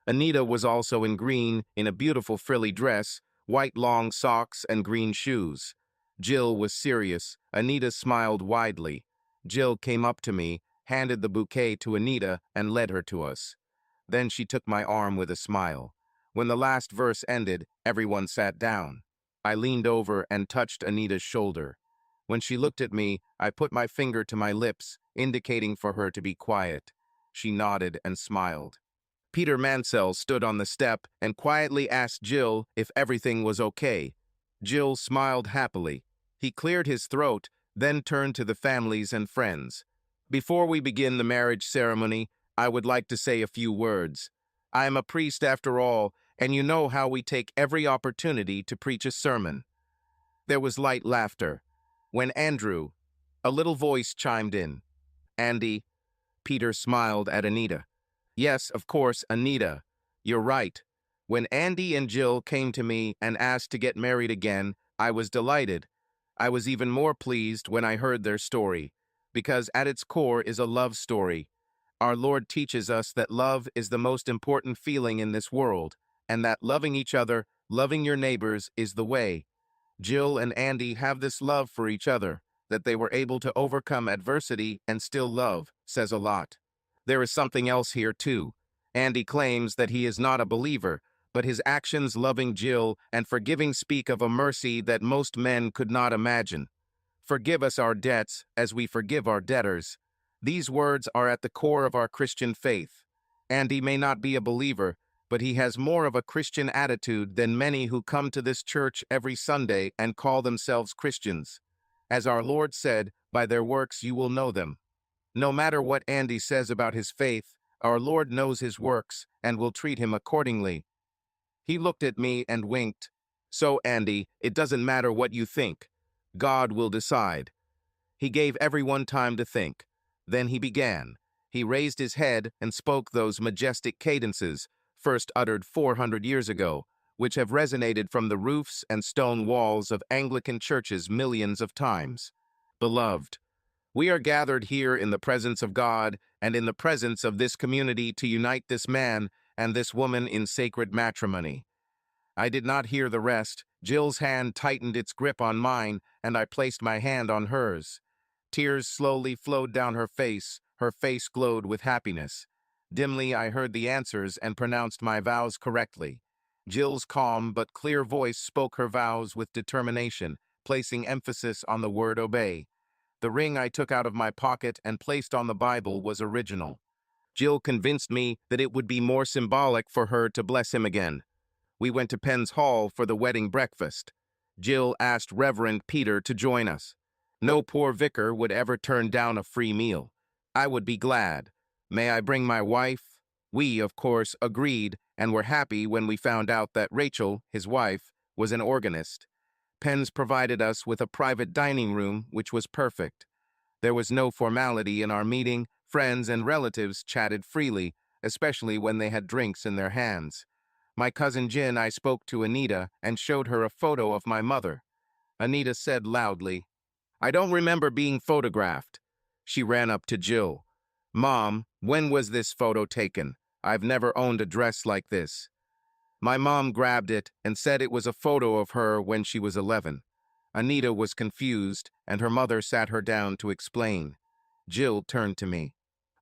Anita was also in green, in a beautiful frilly dress, white long socks, and green shoes. Jill was serious. Anita smiled widely. Jill came up to me, handed the bouquet to Anita, and led her to us. Then she took my arm with a smile. When the last verse ended, everyone sat down. I leaned over and touched Anita's shoulder. When she looked at me, I put my finger to my lips, indicating for her to be quiet. She nodded and smiled. Peter Mansell stood on the step and quietly asked Jill if everything was okay. Jill smiled happily. He cleared his throat, then turned to the families and friends. "Before we begin the marriage ceremony, I would like to say a few words. I am a priest after all, and you know how we take every opportunity to preach a sermon." There was light laughter. When Andrew, a little voice chimed in. "Andy," Peter smiled at Anita. "Yes, of course, Anita. You're right. When Andy and Jill came to me and asked to get married again, I was delighted. I was even more pleased when I heard their story, because at its core is a love story. Our Lord teaches us that love is the most important feeling in this world, and that loving each other, loving your neighbors, is the way. Jill and Andy have this love for each other, that they were able to overcome adversity and still love, says a lot. There is something else here, too. Andy claims that he is not a believer, but his actions loving Jill and forgiving speak of a mercy that most men could not imagine. Forgive us our debts as we forgive our debtors. These words are at the core of our Christian faith. Andy may not be a believer, but he has more of a Christian attitude than many who come to this church every Sunday and call themselves Christians. As our Lord said, by their works you will know them. No matter what Andy says about his faith, our Lord knows his works and will treat him accordingly. He looked at me and winked. So, Andy, it doesn't matter what you think. God will decide. He gave everyone time to think. Then he began. He raised his head and spoke those majestic cadences, first uttered 400 years ago, which have resonated from the roofs and stone walls of Anglican churches millions of times. Beloved, we are gathered here in the presence of God and in the presence of this community to unite this man and this woman in sacred matrimony. I did not hear the rest. Jill's hand tightened its grip on mine, and I placed my hand on hers. Tears slowly flowed down her face glowed with happiness. Dimly I heard the answers and pronounced my vows correctly. Jill's calm but clear voice spoke her vows with determination, placing emphasis on the word obey. The ring I took out of my pocket and placed on the Bible was original. Jill convinced me that it would be more symbolic for her to bless him again. We went to Penn's Hall for the wedding breakfast. Jill asked Reverend Peter to join us. No poor vicar would ever turn down a free meal. I would be glad. May I bring my wife? We, of course, agreed and were happy when we found out that Rachel, his wife, was an organist. Penn's provided us with a private dining room, which was perfect. There was no formality in our meeting. Friends and relatives chatted freely, especially when they had drinks in their hands. My cousin Jin, I spoke to Anita and showed her a photo of my mother. Anita said loudly, "I don't remember being photographed." She ran up to Jill. "Mom, when was this photo taken? I've never owned a dress like this." My mom grabbed it and said it was a photo of her when she was 11. Anita was confused, and her mother sat her down to explain. Jill turned to me.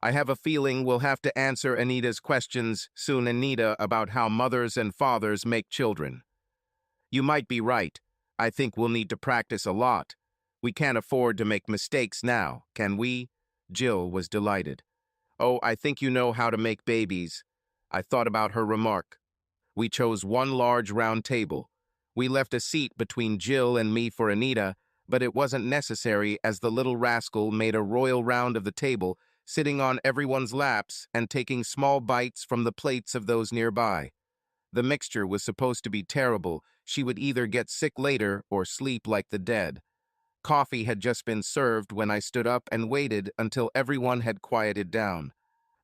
"I have a feeling we'll have to answer Anita's questions soon, Anita, about how mothers and fathers make children." "You might be right. I think we'll need to practice a lot. We can't afford to make mistakes now, can we?" Jill was delighted. "Oh, I think you know how to make babies." I thought about her remark. We chose one large round table. We left a seat between Jill and me for Anita, but it wasn't necessary as the little rascal made a royal round of the table, sitting on everyone's laps and taking small bites from the plates of those nearby. The mixture was supposed to be terrible. She would either get sick later or sleep like the dead. Coffee had just been served when I stood up and waited until everyone had quieted down.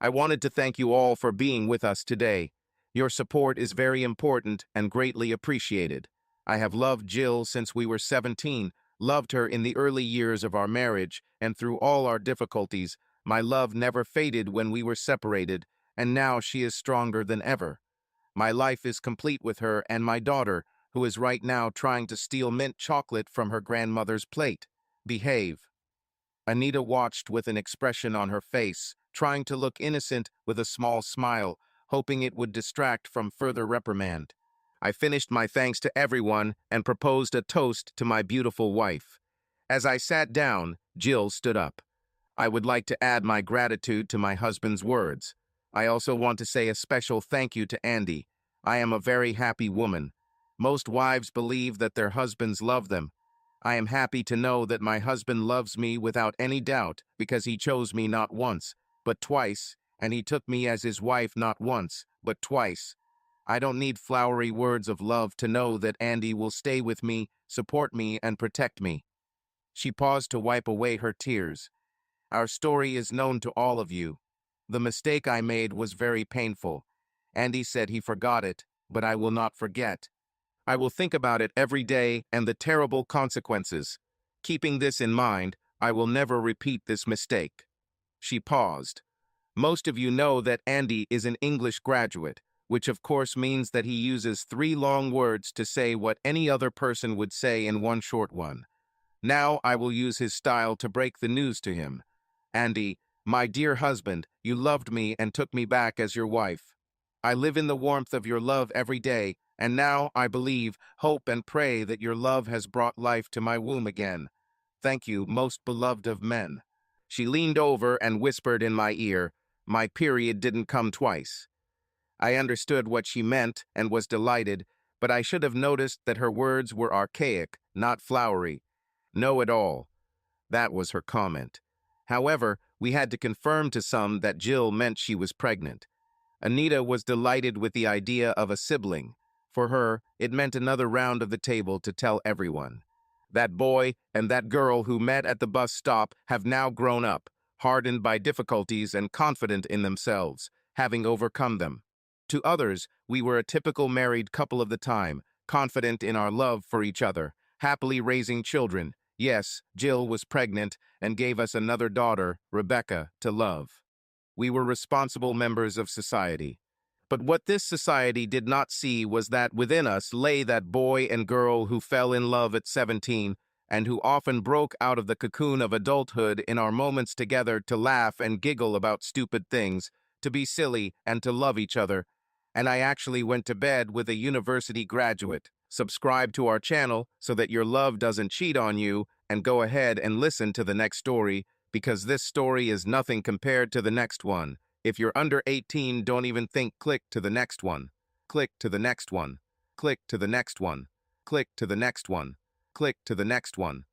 "I wanted to thank you all for being with us today. Your support is very important and greatly appreciated. I have loved Jill since we were 17, loved her in the early years of our marriage, and through all our difficulties. My love never faded when we were separated, and now she is stronger than ever. My life is complete with her and my daughter, who is right now trying to steal mint chocolate from her grandmother's plate. Behave." Anita watched with an expression on her face, trying to look innocent with a small smile, hoping it would distract from further reprimand. I finished my thanks to everyone and proposed a toast to my beautiful wife. As I sat down, Jill stood up. "I would like to add my gratitude to my husband's words. I also want to say a special thank you to Andy. I am a very happy woman. Most wives believe that their husbands love them. I am happy to know that my husband loves me without any doubt because he chose me not once, but twice, and he took me as his wife not once, but twice. I don't need flowery words of love to know that Andy will stay with me, support me, and protect me." She paused to wipe away her tears. "Our story is known to all of you. The mistake I made was very painful. Andy said he forgot it, but I will not forget. I will think about it every day and the terrible consequences. Keeping this in mind, I will never repeat this mistake." She paused. "Most of you know that Andy is an English graduate, which of course means that he uses 3 long words to say what any other person would say in one short one. Now I will use his style to break the news to him. Andy, my dear husband, you loved me and took me back as your wife. I live in the warmth of your love every day, and now I believe, hope, and pray that your love has brought life to my womb again. Thank you, most beloved of men." She leaned over and whispered in my ear, "My period didn't come twice." I understood what she meant and was delighted, but I should have noticed that her words were archaic, not flowery. Know it all. That was her comment. However, we had to confirm to some that Jill meant she was pregnant. Anita was delighted with the idea of a sibling. For her, it meant another round of the table to tell everyone. That boy and that girl who met at the bus stop have now grown up, hardened by difficulties and confident in themselves, having overcome them. To others, we were a typical married couple of the time, confident in our love for each other, happily raising children. Yes, Jill was pregnant and gave us another daughter, Rebecca, to love. We were responsible members of society. But what this society did not see was that within us lay that boy and girl who fell in love at 17 and who often broke out of the cocoon of adulthood in our moments together to laugh and giggle about stupid things, to be silly and to love each other. And I actually went to bed with a university graduate. Subscribe to our channel so that your love doesn't cheat on you, and go ahead and listen to the next story, because this story is nothing compared to the next one. If you're under 18, don't even think. Click to the next one. Click to the next one. Click to the next one. Click to the next one. Click to the next one.